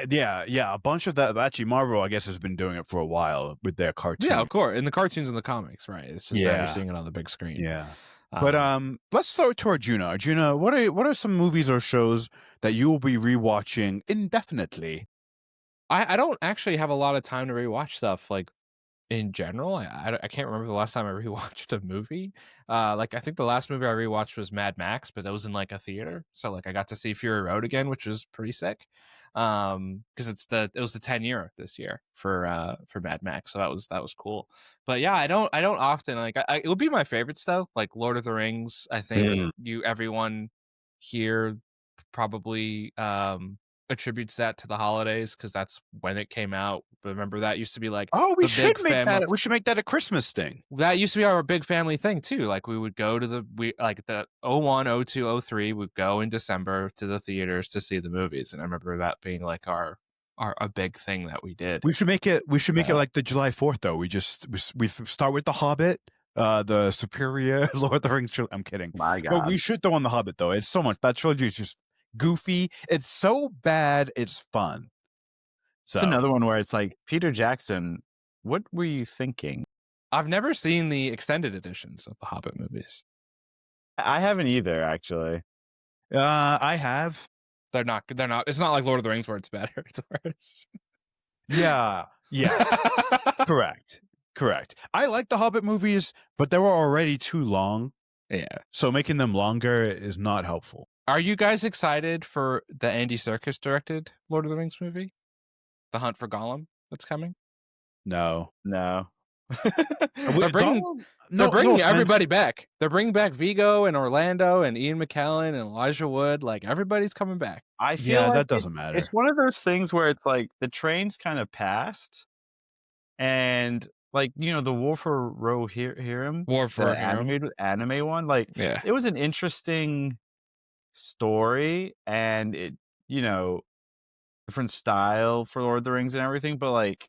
Yeah, a bunch of that. Actually, Marvel, I guess, has been doing it for a while with their cartoons. Yeah, of course. In the cartoons and the comics, right? It's just that Yeah. you're seeing it on the big screen. Yeah. But let's throw it to Arjuna. Arjuna, what are some movies or shows that you will be rewatching indefinitely? I don't actually have a lot of time to rewatch stuff like in general. I can't remember the last time I rewatched a movie. Like I think the last movie I rewatched was Mad Max, but that was in like a theater. So like I got to see Fury Road again, which was pretty sick. Because it was the 10-year this year for Mad Max, so that was cool. But yeah, I don't often like it would be my favorites though, like Lord of the Rings. I think everyone here probably attributes that to the holidays because that's when it came out. Remember that used to be like We should make that a Christmas thing. That used to be our big family thing too. Like we would go to the 01, 02, 03, we'd go in December to the theaters to see the movies, and I remember that being like our a big thing that we did. We should make it like the July 4th though. We start with The Hobbit, the superior Lord of the Rings trilogy. I'm kidding. My God. But we should throw on The Hobbit though. It's so much. That trilogy is just goofy. It's so bad. It's fun. So It's another one where it's like, Peter Jackson, what were you thinking? I've never seen the extended editions of the Hobbit movies. I haven't either, actually. I have. They're not. It's not like Lord of the Rings where it's better. It's worse. Yeah. Yes. Correct. I like the Hobbit movies, but they were already too long. Yeah. So making them longer is not helpful. Are you guys excited for the Andy Serkis directed Lord of the Rings movie, The Hunt for Gollum, that's coming? No. They're bringing everybody back. They're bringing back Vigo and Orlando and Ian McKellen and Elijah Wood. Like everybody's coming back. I feel like that doesn't matter. It's one of those things where it's like the train's kind of passed, and like the War for Rohirrim, the anime one. Like it was an interesting story, and it different style for Lord of the Rings and everything, but like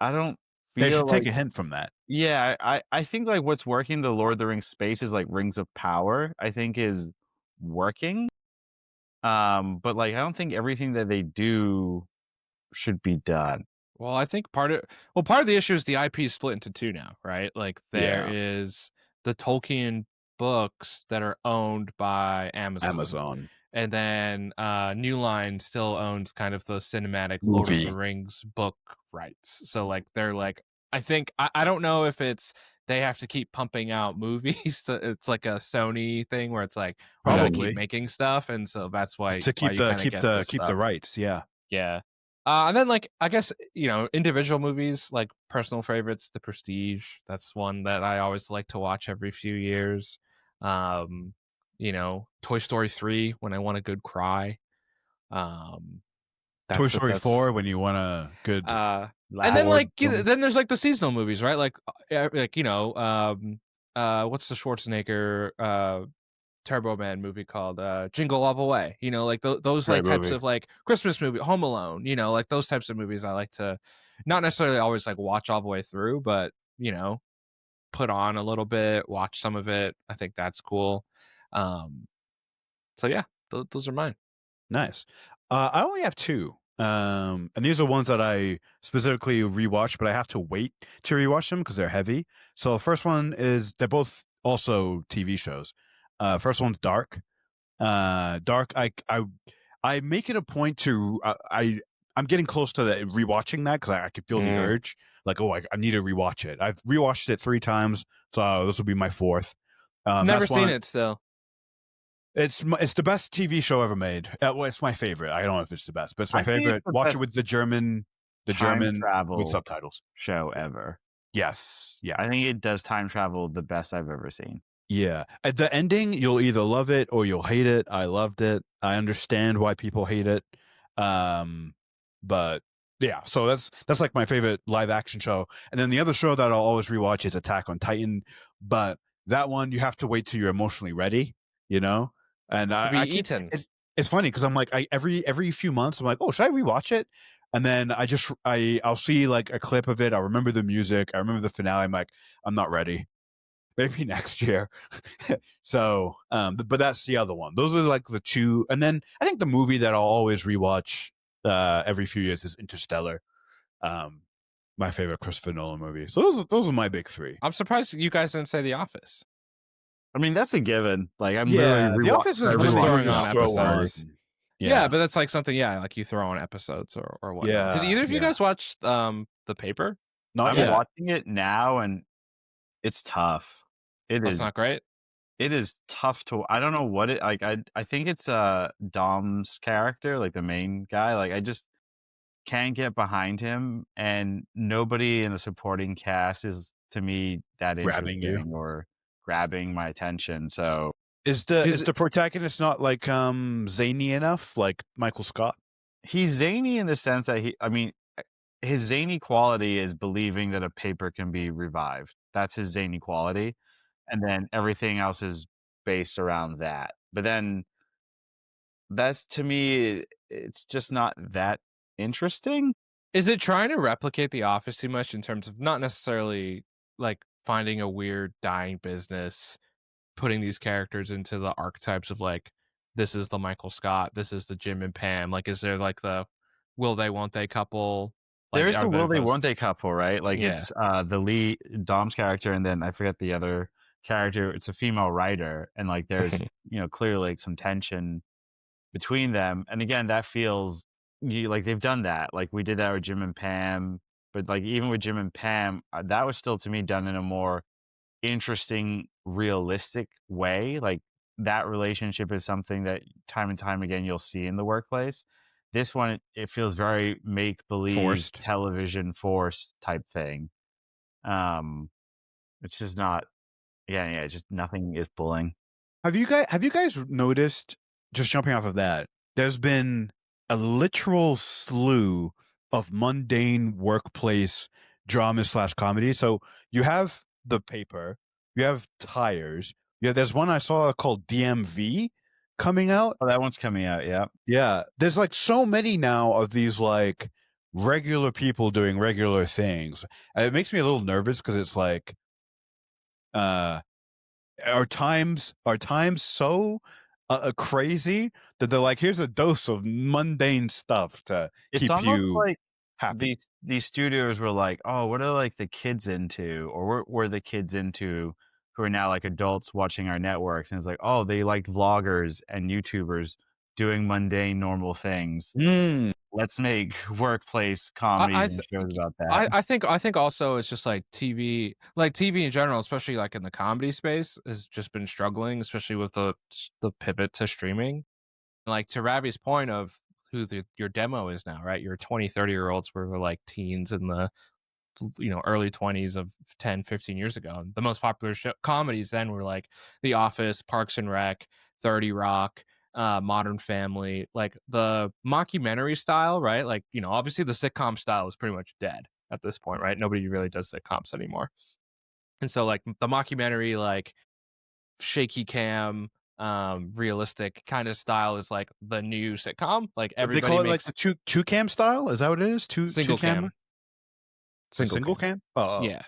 I don't feel they should like, take a hint from that. Yeah, I think like what's working the Lord of the Rings space is like Rings of Power, I think is working. But like I don't think everything that they do should be done. Well, I think part of the issue is the IP is split into two now, right? Like there is the Tolkien books that are owned by Amazon. And then New Line still owns kind of the cinematic Lord of the Rings book rights. So like they're like, I think I don't know if it's they have to keep pumping out movies. So it's like a Sony thing where it's like we gotta keep Probably. making stuff, and so that's why To keep you the kind of get this keep the stuff. rights. Yeah. Yeah. And then like I guess individual movies like personal favorites, The Prestige. That's one that I always like to watch every few years. Um, Toy Story 3 when I want a good cry. Um, Toy that's Story 4 when you want a good and then award like film. then there's like the seasonal movies, right? Like what's the Schwarzenegger Turbo Man movie called Jingle All the Way, like those like Great types movie. of like Christmas movie, Home Alone, like those types of movies I like to not necessarily always like watch all the way through, but put on a little bit, watch some of it. I think that's cool. um so yeah, those are mine. Nice. I only have two. And these are ones that I specifically rewatch, but I have to wait to rewatch them because they're heavy. So the first one is they're both also TV shows. First one's Dark. Dark. I make it a point to I'm getting close to rewatching that because I can feel the urge. Like, I need to rewatch it. I've rewatched it 3 times, so this will be my 4th. Never seen it still. It's the best TV show ever made. Well, it's my favorite. I don't know if it's the best, but it's my favorite. Watch it with the German travel with subtitles show ever. Yes, yeah. I think it does time travel the best I've ever seen. Yeah. At the ending, you'll either love it or you'll hate it. I loved it. I understand why people hate it. But yeah, so that's like my favorite live action show. And then the other show that I'll always rewatch is Attack on Titan. But that one you have to wait till you're emotionally ready, And it's funny because I'm like, every few months I'm like, oh, should I rewatch it? And then I'll see like a clip of it. I'll remember the music. I remember the finale. I'm like, I'm not ready. Maybe next year. So, but that's the other one. Those are like the two. And then I think the movie that I'll always rewatch every few years is Interstellar. My favorite Christopher Nolan movie. So those are my big 3. I'm surprised you guys didn't say The Office. I mean, that's a given. Like I'm literally The Office is just really throwing on episodes. Yeah, but that's like something, like you throw on episodes or whatnot. Yeah, Did either of you guys watch The Paper? Not I'm yet. watching it now, and it's tough. It's not great. It is tough to. I don't know what it like. I think it's Dom's character, like the main guy. Like I just can't get behind him, and nobody in the supporting cast is to me that Grabbing you. interesting or grabbing my attention. So Is the protagonist not like zany enough, like Michael Scott? he's zany in the sense that his zany quality is believing that a paper can be revived. That's his zany quality. And then everything else is based around that. But then that's to me, it's just not that interesting. Is it trying to replicate The Office too much in terms of not necessarily like finding a weird dying business, putting these characters into the archetypes of like, this is the Michael Scott, this is the Jim and Pam. Like, is there like the will they, won't they couple? Like, There's the will they, won't they couple, right? Like it's the lead Dom's character, and then I forget the other character. It's a female writer, and like there's clearly like some tension between them. And again, that feels like they've done that. Like we did that with Jim and Pam, but like even with Jim and Pam, that was still to me done in a more interesting, realistic way. Like that relationship is something that time and time again you'll see in the workplace. This one, it feels very make believe television forced type thing. It's just not. Yeah, just nothing is pulling. Have you guys noticed, just jumping off of that, there's been a literal slew of mundane workplace dramas / comedy. So you have The Paper, you have Tires, there's one I saw called DMV coming out. Oh, that one's coming out, yeah. Yeah. There's like so many now of these like regular people doing regular things. And it makes me a little nervous because it's like are times so crazy that they're like, here's a dose of mundane stuff to keep you like happy. These studios were like, oh, what are like the kids into, or what were the kids into who are now like adults watching our networks? And it's like, oh, they liked vloggers and YouTubers doing mundane, normal things. let's make workplace I comedies and th shows about that. I think also it's just like TV in general, especially like in the comedy space, has just been struggling, especially with the pivot to streaming. Like to Ravi's point of who your demo is now, right? Your 20, 30-year-olds were like teens in the early 20s of 10, 15 years ago. And the most popular comedies then were like The Office, Parks and Rec, 30 Rock, Modern Family, like the mockumentary style, right? Like, obviously the sitcom style is pretty much dead at this point, right? Nobody really does sitcoms anymore. And so like the mockumentary, like shaky cam, realistic kind of style is like the new sitcom. Like They everybody call it like makes the two cam style. Is that what it is? Two single camera cam, or single single cam. cam? Oh, Yeah.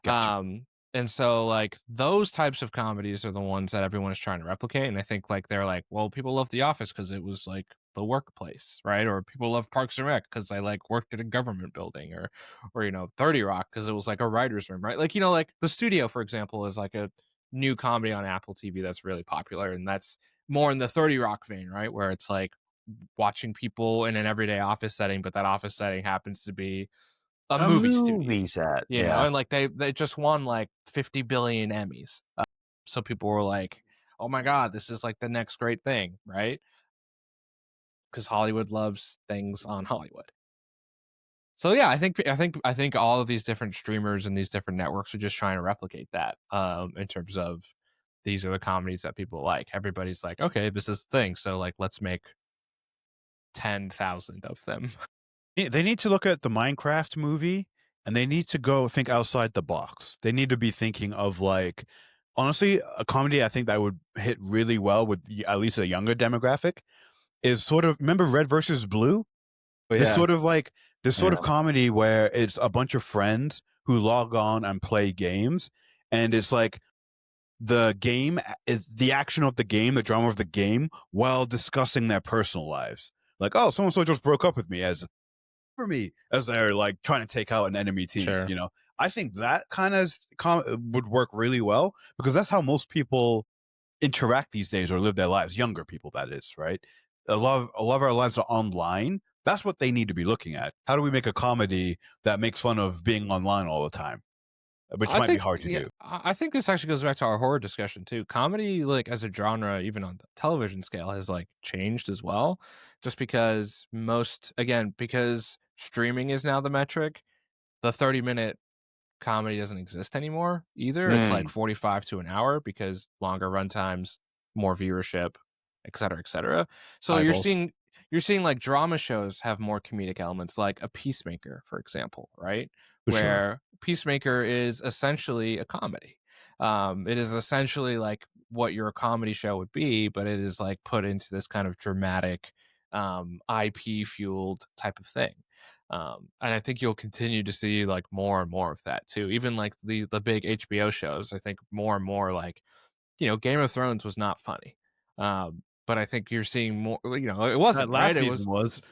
gotcha. And so like those types of comedies are the ones that everyone is trying to replicate. And I think like they're like, well, people love The Office because it was like the workplace, right? Or people love Parks and Rec because they like worked at a government building, or 30 Rock because it was like a writer's room, right? Like like The Studio, for example, is like a new comedy on Apple TV that's really popular, and that's more in the 30 Rock vein, right? Where it's like watching people in an everyday office setting, but that office setting happens to be a A movie studio, movie set, yeah. and like they just won like 50 billion Emmys. So people were like, "Oh my god, this is like the next great thing," right? Because Hollywood loves things on Hollywood. So yeah, I think all of these different streamers and these different networks are just trying to replicate that. In terms of these are the comedies that people like. Everybody's like, okay, this is the thing. So like, let's make 10,000 of them. They need to look at the Minecraft movie and they need to go think outside the box. They need to be thinking of like, honestly, a comedy I think that would hit really well with at least a younger demographic is sort of, remember Red versus Blue? But This yeah, sort of like this sort of yeah. comedy where it's a bunch of friends who log on and play games, and it's like the game is the action of the game, the drama of the game, while discussing their personal lives. Like, oh, so and so just broke up with me as for me as they're like trying to take out an enemy team. Sure. I think that kind of would work really well because that's how most people interact these days or live their lives. Younger people, that is, right? A lot of our lives are online. That's what they need to be looking at. How do we make a comedy that makes fun of being online all the time, which I might be think, hard to yeah, do. I think this actually goes back to our horror discussion too. Comedy, like as a genre, even on the television scale, has like changed as well. Just because because streaming is now the metric, the 30-minute comedy doesn't exist anymore either. It's like 45 to an hour because longer run times, more viewership, et cetera, et cetera. So Eyeballs. you're seeing like drama shows have more comedic elements, like a Peacemaker, for example, right? For sure. Where Peacemaker is essentially a comedy. It is essentially like what your comedy show would be, but it is like put into this kind of dramatic, IP fueled type of thing. And I think you'll continue to see like more and more of that too. Even like the big HBO shows, I think more and more like, Game of Thrones was not funny. But I think you're seeing more, it That wasn't, last right? It season was, was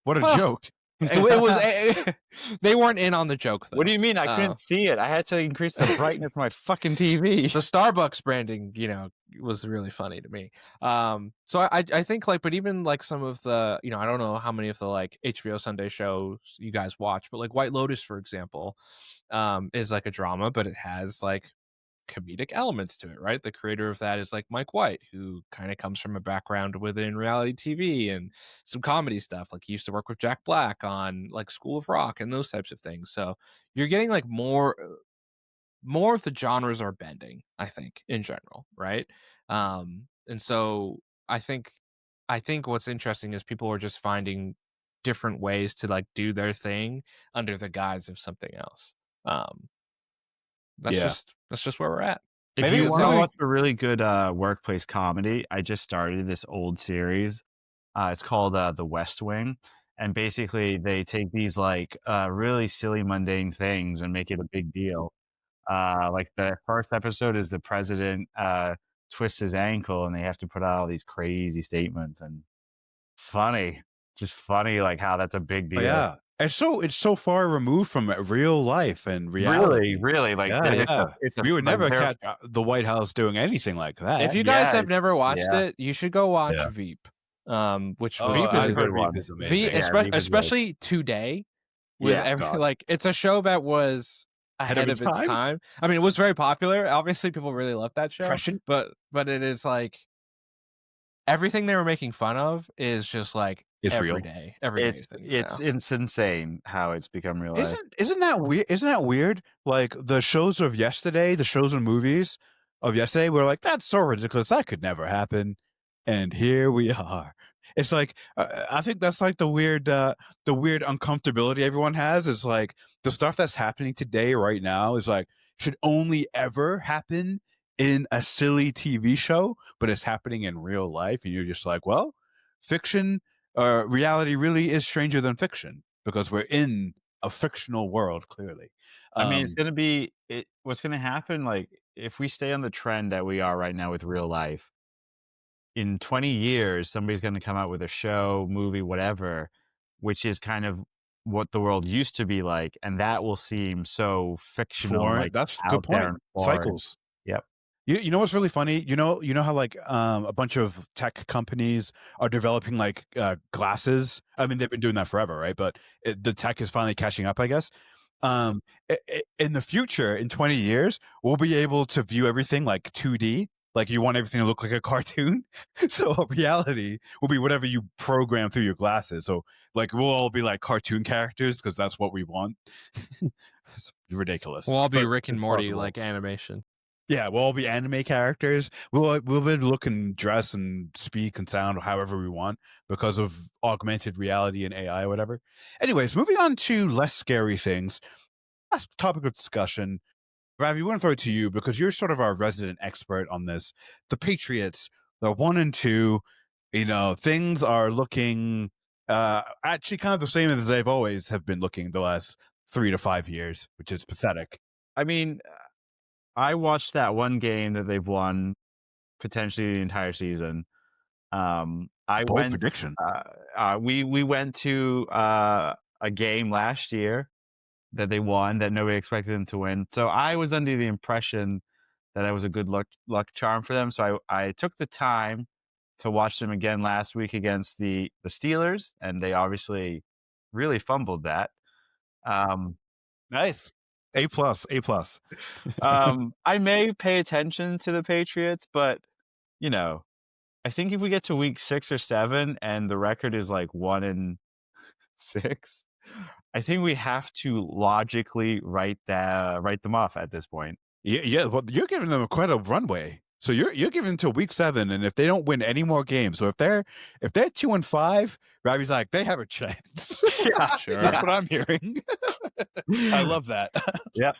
what a well, joke. it was, they weren't in on the joke though. What do you mean? I couldn't see it. I had to increase the brightness of my fucking TV. The Starbucks branding, was really funny to me. So I think like, but even like some of the, I don't know how many of the like HBO Sunday shows you guys watch, but like White Lotus, for example, is like a drama, but it has like comedic elements to it, right? The creator of that is like Mike White, who kind of comes from a background within reality TV and some comedy stuff. Like he used to work with Jack Black on like School of Rock and those types of things. So you're getting like more of the genres are bending, I think, in general, right? And so I think what's interesting is people are just finding different ways to like do their thing under the guise of something else. Um, that's Yeah. just where we're at. If Maybe- you want to maybe- watch a really good workplace comedy, I just started this old series. It's called The West Wing. And basically, they take these like really silly, mundane things and make it a big deal. Like the first episode is the president twists his ankle and they have to put out all these crazy statements and just funny, like how that's a big deal. Yeah. It's so far removed from real life and reality. Really, like Yeah. it's We would like, never they're- catch the White House doing anything like that. If you guys yeah, have never watched yeah. it, you should go watch Yeah. Veep. which Oh, was Veep I've really heard is, good Veep one. is amazing. Yeah, Veep is good. especially today with Yeah, every God. like it's a show that was ahead of its time. I mean, it was very popular. Obviously, people really loved that show, Prescient. but it is like everything they were making fun of is just like It's every real. day It's things now. it's insane how it's become real life. Isn't that weird? Isn't that weird? Like the shows of yesterday, the shows and movies of yesterday, were like, that's so ridiculous. That could never happen. And here we are. It's like I think that's like the weird uncomfortability everyone has. Is like the stuff that's happening today, right now, is like should only ever happen in a silly TV show, but it's happening in real life, and you're just like, well, fiction, reality really is stranger than fiction because we're in a fictional world. Clearly, I mean, it's gonna be what's gonna happen, like, if we stay on the trend that we are right now with real life, in 20 years, somebody's gonna come out with a show, movie, whatever, which is kind of what the world used to be like, and that will seem so fictional and, foreign. like, That's a good out there point. and foreign. Cycles. Yep. You know what's really funny? You know how like a bunch of tech companies are developing like glasses. I mean, they've been doing that forever, right? But the tech is finally catching up, I guess. In the future, in 20 years, we'll be able to view everything like 2D. Like you want everything to look like a cartoon. So reality will be whatever you program through your glasses. So like we'll all be like cartoon characters because that's what we want. It's ridiculous. We'll all be But Rick and it's Morty possible. like animation. Yeah, we'll all be anime characters. We'll be look and dress and speak and sound however we want because of augmented reality and AI or whatever. Anyways, moving on to less scary things. Last topic of discussion. Ravi, we're going to throw it to you because you're sort of our resident expert on this. The Patriots, they're 1-2. You know, things are looking actually kind of the same as they've always have been looking the last 3 to 5 years, which is pathetic. I mean, I watched that one game that they've won, potentially the entire season. I Bold went prediction. we went to a game last year that they won that nobody expected them to win. So I was under the impression that it was a good luck charm for them. So I took the time to watch them again last week against the Steelers, and they obviously really fumbled that. Nice. A+. I may pay attention to the Patriots, but you know, I think if we get to week 6 or 7 and the record is like 1-6, I think we have to logically write them off at this point. Yeah. Well, you're giving them quite a runway. So you're giving until week 7, and if they don't win any more games, so if they're 2-5, Ravi's like they have a chance. Yeah, Sure. That's what I'm hearing. I love that. Yep.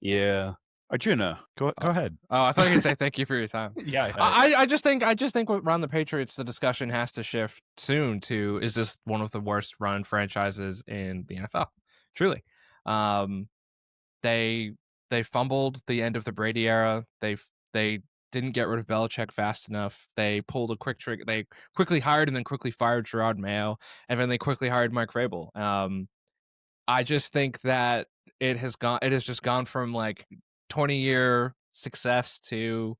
Yeah. Arjuna, go ahead. Oh, I thought you were gonna say thank you for your time. Yeah. I just think around the Patriots, the discussion has to shift soon to is this one of the worst run franchises in the NFL? Truly, they fumbled the end of the Brady era. They didn't get rid of Belichick fast enough. They pulled a quick trick. They quickly hired and then quickly fired Gerard Mayo, and then they quickly hired Mike Vrabel. I just think that it has just gone from like 20-year success to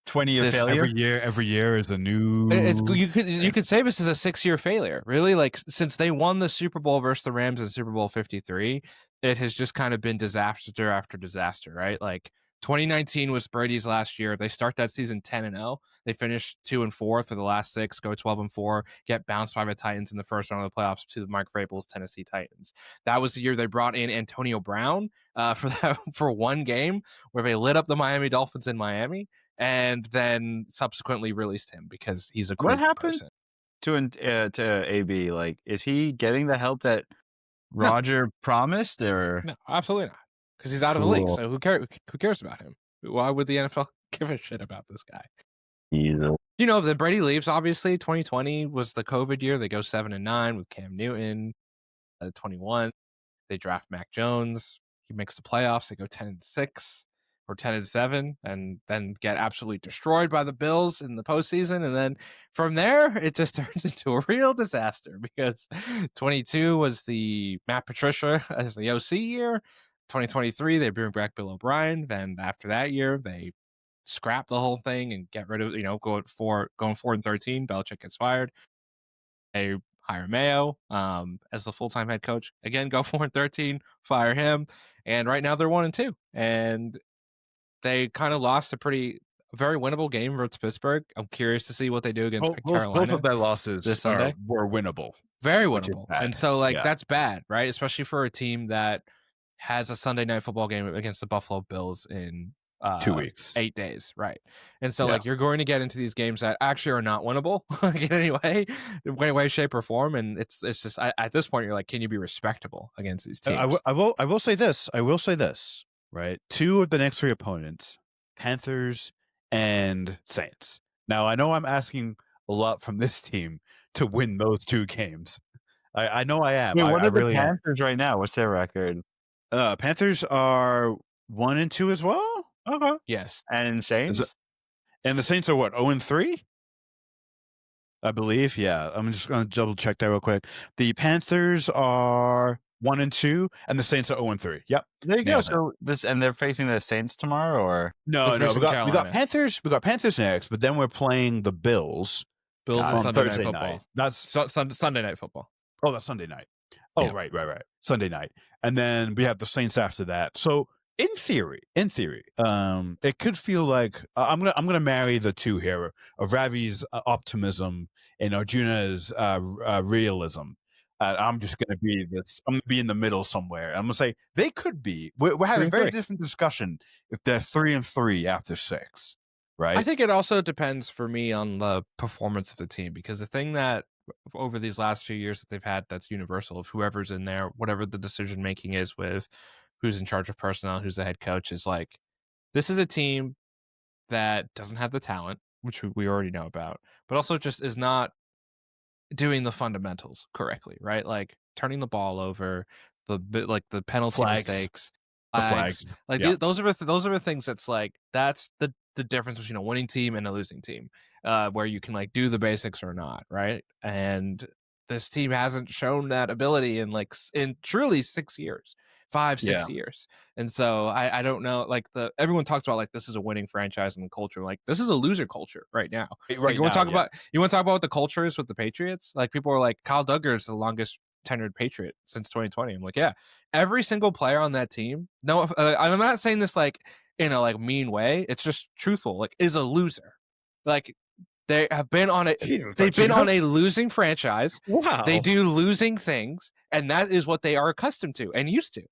20-year This failure. Every year is a new. you could say this is a 6-year failure. Really, like since they won the Super Bowl versus the Rams in Super Bowl 53, it has just kind of been disaster after disaster, right? Like 2019 was Brady's last year. They start that season 10-0. They finish 2-4 for the last 6, go 12-4, get bounced by the Titans in the first round of the playoffs to the Mike Vrabel's Tennessee Titans. That was the year they brought in Antonio Brown for one game where they lit up the Miami Dolphins in Miami, and then subsequently released him because he's a crazy What happened person. to AB? Like, is he getting the help that Roger promised, or No, absolutely not. Because he's out of the league. Cool. So who cares about him? Why would the NFL give a shit about this guy? Jesus? You know, the Brady leaves, obviously. 2020 was the COVID year. They go 7-9 with Cam Newton. 21, they draft Mac Jones. He makes the playoffs. They go 10-6 or 10-7, and then get absolutely destroyed by the Bills in the postseason. And then from there, it just turns into a real disaster because 22 was the Matt Patricia as the OC year. 2023, they bring back Bill O'Brien. Then after that year, they scrap the whole thing and get rid of, going 4-13. Belichick gets fired. They hire Mayo as the full-time head coach. Again, go 4-13, fire him, and right now they're 1-2, and they kind of lost very winnable game versus Pittsburgh. I'm curious to see what they do against Carolina. Both of their losses this Sunday were winnable. Very winnable. And so that's bad, right? Especially for a team that has a Sunday night football game against the Buffalo Bills in 2 weeks, 8 days, right? And so you're going to get into these games that actually are not winnable in any way, shape, or form. And it's just at this point you're like, can you be respectable against these teams? I will say this. Right, 2 of the next 3 opponents, Panthers and Saints. Now I know I'm asking a lot from this team to win those 2 games. I know I am. Wait, what are really the Panthers right now? What's their record? Panthers are 1-2 as well. Okay. Yes. And Saints? And the Saints are what, 0-3? I believe. Yeah. I'm just going to double check that real quick. The Panthers are 1-2, and the Saints are 0-3. Yep. There you go. So they're facing the Saints tomorrow, or no? We got Panthers. We got Panthers next, but then we're playing the Bills. On Sunday Thursday night football. Night. That's Sunday night football. Oh, that's Sunday night. Oh, yeah. Right. Sunday night, and then we have the Saints after that. So in theory, it could feel like I'm gonna marry the 2 here of Ravi's optimism and Arjuna's realism. I'm just gonna be this. I'm gonna be in the middle somewhere. I'm gonna say they could be. We're having a very different discussion if they're 3-3 after 6. Right. I think it also depends for me on the performance of the team, because the thing that over these last few years that they've had that's universal of whoever's in there, whatever the decision making is with who's in charge of personnel, who's the head coach, is like, this is a team that doesn't have the talent, which we already know about, but also just is not doing the fundamentals correctly, right? Like turning the ball over, the penalty mistakes, flags. Like those are the things that's like, that's the difference between a winning team and a losing team, where you can like do the basics or not, right? And this team hasn't shown that ability in truly 6 years, 5-6 years. And so I don't know, like everyone talks about like this is a winning franchise and the culture, like this is a loser culture right now. Like, you want to talk about what the culture is with the Patriots? Like people are like, Kyle Duggar is the longest tenured Patriot since 2020. I'm like, yeah, every single player on that team. No, I'm not saying this like in a like mean way. It's just truthful. Like, is a loser. Like they have been on a losing franchise. Wow. They do losing things, and that is what they are accustomed to and used to.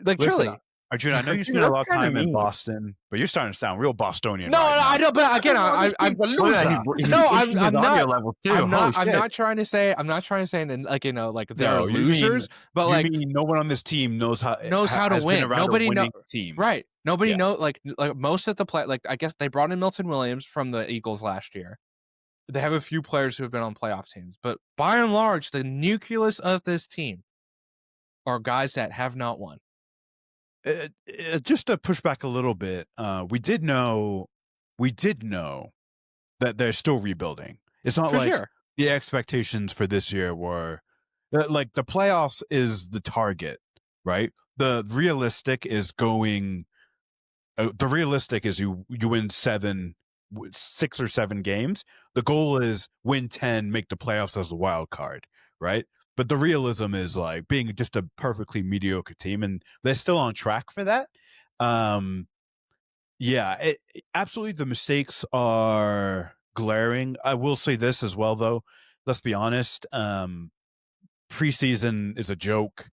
Like, listen, truly. Arjuna, I know you spent a lot of time in Boston, but you're starting to sound real Bostonian. No, I know, but again, I'm not trying to say and like they're losers, but like no one on this team knows how to win. Nobody knows team. Right. Nobody knows like most of the play. Like I guess they brought in Milton Williams from the Eagles last year. They have a few players who have been on playoff teams, but by and large, the nucleus of this team are guys that have not won. Just to push back a little bit, we did know that they're still rebuilding. It's not the expectations for this year were like the playoffs is the target, right? The realistic is you win 6 or 7 games. The goal is win 10, make the playoffs as a wild card, right? But the realism is like being just a perfectly mediocre team, and they're still on track for that. Absolutely, the mistakes are glaring. I will say this as well, though. Let's be honest. Preseason is a joke.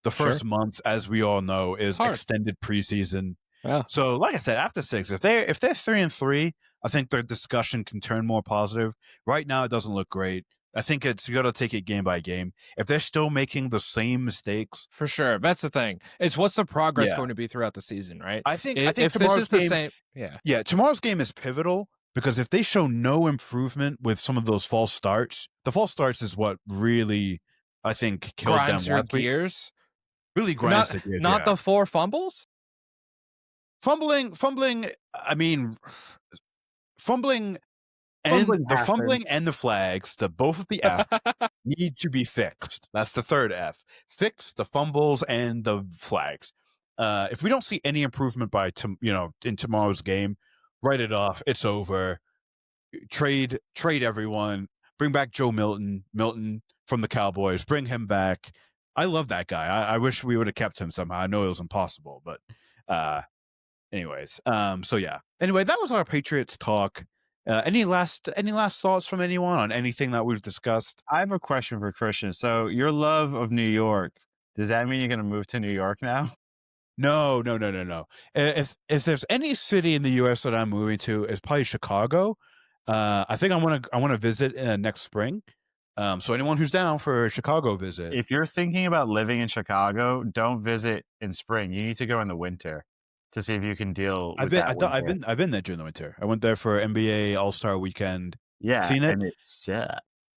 The first month, as we all know, is extended preseason. Yeah. So, like I said, after 6, if they're 3-3, I think their discussion can turn more positive. Right now, it doesn't look great. I think you got to take it game by game. If they're still making the same mistakes, for sure, that's the thing. It's what's the progress going to be throughout the season, right? I think if tomorrow's game, tomorrow's game is pivotal because if they show no improvement with some of those false starts, the false starts is what really I think killed grinds them. Your gears. Really grinds the gears. Not the 4 fumbles. Fumbling. I mean, fumbling and the flags, both of the F need to be fixed. That's the third F. Fix the fumbles and the flags. If we don't see any improvement in tomorrow's game, write it off. It's over. Trade everyone. Bring back Joe Milton from the Cowboys. Bring him back. I love that guy. I wish we would have kept him somehow. I know it was impossible, but anyways. So yeah. Anyway, that was our Patriots talk. Any last thoughts from anyone on anything that we've discussed? I have a question for Christian. So your love of New York, does that mean you're going to move to New York now? No. If there's any city in the U.S. that I'm moving to, it's probably Chicago. I think I want to visit next spring. So anyone who's down for a Chicago visit, If you're thinking about living in Chicago, don't visit in spring. You need to go in the winter to see if you can deal with that winter. I've been there during the winter. I went there for NBA All-Star Weekend. Yeah, Seen it? and it's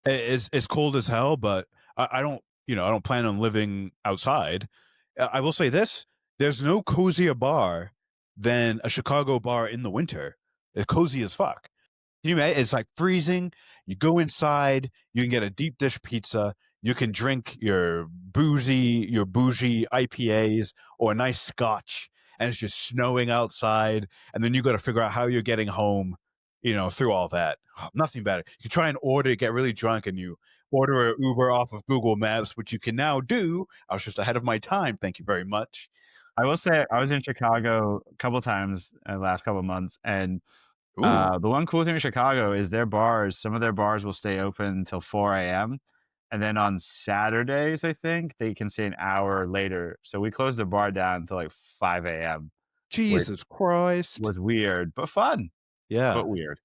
It's cold as hell, but I don't plan on living outside. I will say this: there's no cozier bar than a Chicago bar in the winter. It's cozy as fuck. Can you imagine? It's like freezing. You go inside. You can get a deep dish pizza. You can drink your bougie IPAs or a nice scotch, and it's just snowing outside. And then you got to figure out how you're getting home. Through all that, nothing better. You try and get really drunk, and you order an Uber off of Google Maps, which you can now do. I was just ahead of my time. Thank you very much. I will say I was in Chicago a couple times in the last couple of months, and the one cool thing in Chicago is some of their bars will stay open until 4 a.m. And then on Saturdays, I think, they can stay an hour later. So we closed the bar down until like 5 a.m. Jesus Christ. Was weird, but fun. Yeah. But weird.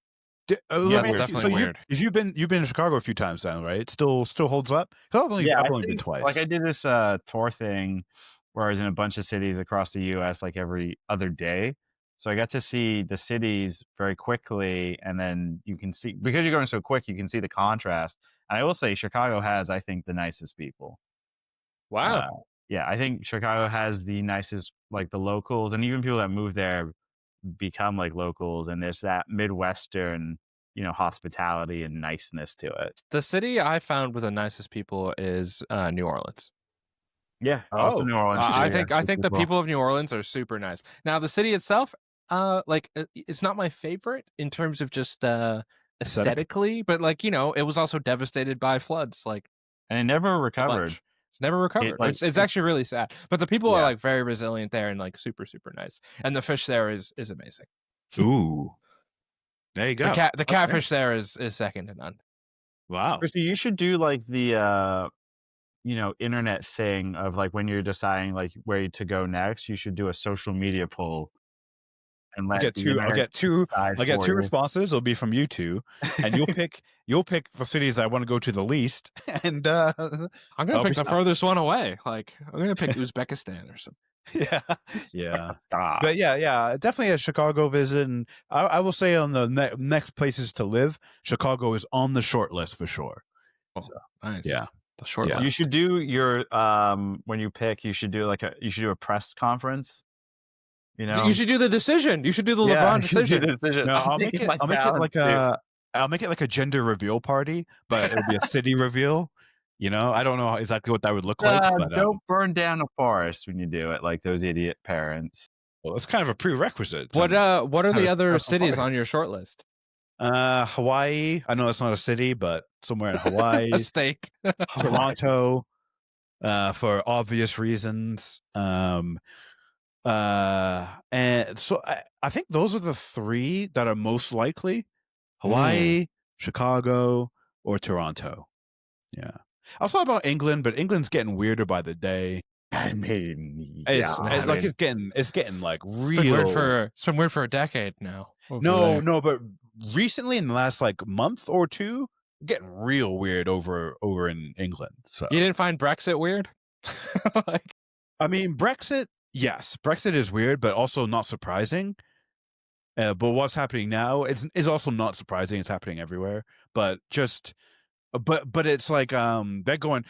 Let me ask you, definitely weird. You've been in Chicago a few times now, right? Still holds up? I've only been twice. Like I did this tour thing where I was in a bunch of cities across the US like every other day. So I got to see the cities very quickly, and then you can see, because you're going so quick, you can see the contrast. And I will say Chicago has, I think, the nicest people. Wow. Yeah, I think Chicago has the nicest, like the locals, and even people that move there become like locals, and there's that Midwestern, hospitality and niceness to it. The city I found with the nicest people is New Orleans. Yeah, also New Orleans. I think the people of New Orleans are super nice. Now the city itself, it's not my favorite in terms of just aesthetically, but it was also devastated by floods, and it never recovered. It's never recovered. It's actually really sad. But the people are very resilient there and super, super nice. And the fish there is amazing. Ooh. There you go. The catfish there is second to none. Wow. Christy, you should do like the internet thing of like when you're deciding like where to go next, you should do a social media poll. And I'll get two responses. It'll be from you two, and you'll pick the cities I want to go to the least, and I'm gonna pick the furthest one away. I'm gonna pick Uzbekistan or something. Yeah. But yeah, definitely a Chicago visit, and I will say on the next places to live, Chicago is on the short list for sure. Oh, so, nice. Yeah. The short list. You should do your when you pick, you should do a press conference. You should do the decision. You should do the LeBron decision. No, I'll make it like a gender reveal party, but it'll be a city reveal. I don't know exactly what that would look like. But, don't burn down a forest when you do it, like those idiot parents. Well, that's kind of a prerequisite. What are the other cities on your short list? Hawaii. I know it's not a city, but somewhere in Hawaii. A state. Toronto, for obvious reasons. And so I think those are the three that are most likely: Hawaii, Chicago, or Toronto. Yeah. I was thought about England, but England's getting weirder by the day. I mean, it's getting like real. It's been weird for a decade now. No, but recently in the last month or two, getting real weird over in England. So you didn't find Brexit weird? I mean, Brexit. Yes, Brexit is weird, but also not surprising. But what's happening now is also not surprising. It's happening everywhere. But it's like they're going.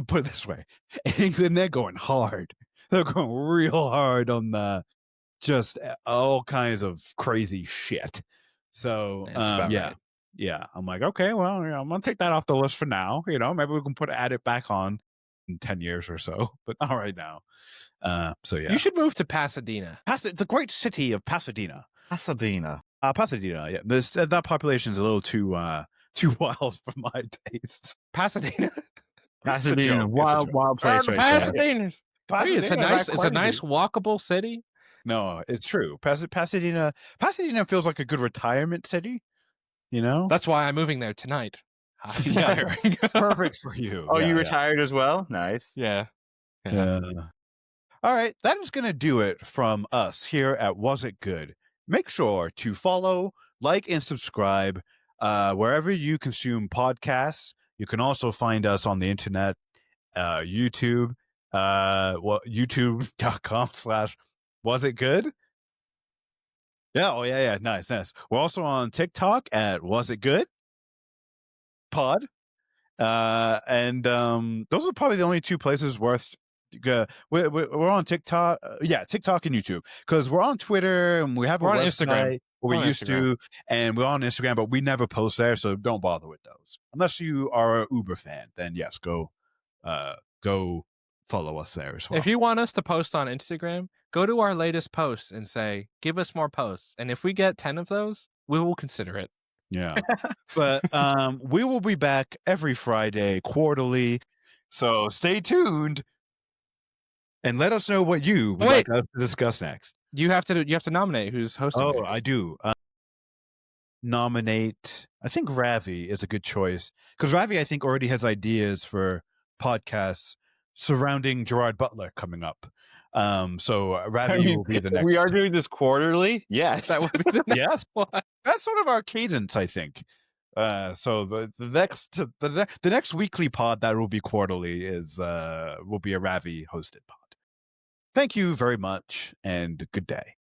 Put it this way: in England, they're going hard. They're going real hard on just all kinds of crazy shit. So right. Yeah. I'm like, okay, well, I'm gonna take that off the list for now. Maybe we can add it back on in 10 years or so. But not right now. So yeah, you should move to Pasadena. The great city of Pasadena. Pasadena. Yeah, that population is a little too wild for my tastes. Pasadena. It's a Pasadena, joke. It's a joke. wild Oh, place the right there. Pasadenas. Hey, it's a nice walkable city. No, it's true. Pasadena feels like a good retirement city. You know, That's why I'm moving there tonight. I'm Yeah. retiring. perfect for you. Oh, Yeah, you yeah. retired as well? Nice. Yeah. Yeah. All right, that is going to do it from us here at Was It Good. Make sure to follow, like, and subscribe wherever you consume podcasts. You can also find us on the internet, YouTube, youtube.com/Was It Good. Yeah, oh yeah, nice. We're also on TikTok at Was It Good Pod. And those are probably the only two places worth we're on TikTok, TikTok and YouTube, because we're on Twitter and we have We're a on website Instagram. where We're we on used to, and we're on Instagram, but we never post there, so don't bother with those unless you are a Uber fan. Then yes, go follow us there as well. If you want us to post on Instagram, go to our latest posts and say, give us more posts. And if we get 10 of those, we will consider it. Yeah. But we will be back every Friday quarterly, so stay tuned and let us know what you would like us to discuss next. You have to nominate who's hosting. Oh, next. I do. Nominate. I think Ravi is a good choice, because Ravi, I think, already has ideas for podcasts surrounding Gerard Butler coming up. So Ravi will be the next. We are doing this quarterly. Yes, That would be the next Yes, one. that's sort of our cadence, I think. So the next weekly pod that will be quarterly will be a Ravi hosted pod. Thank you very much, and good day.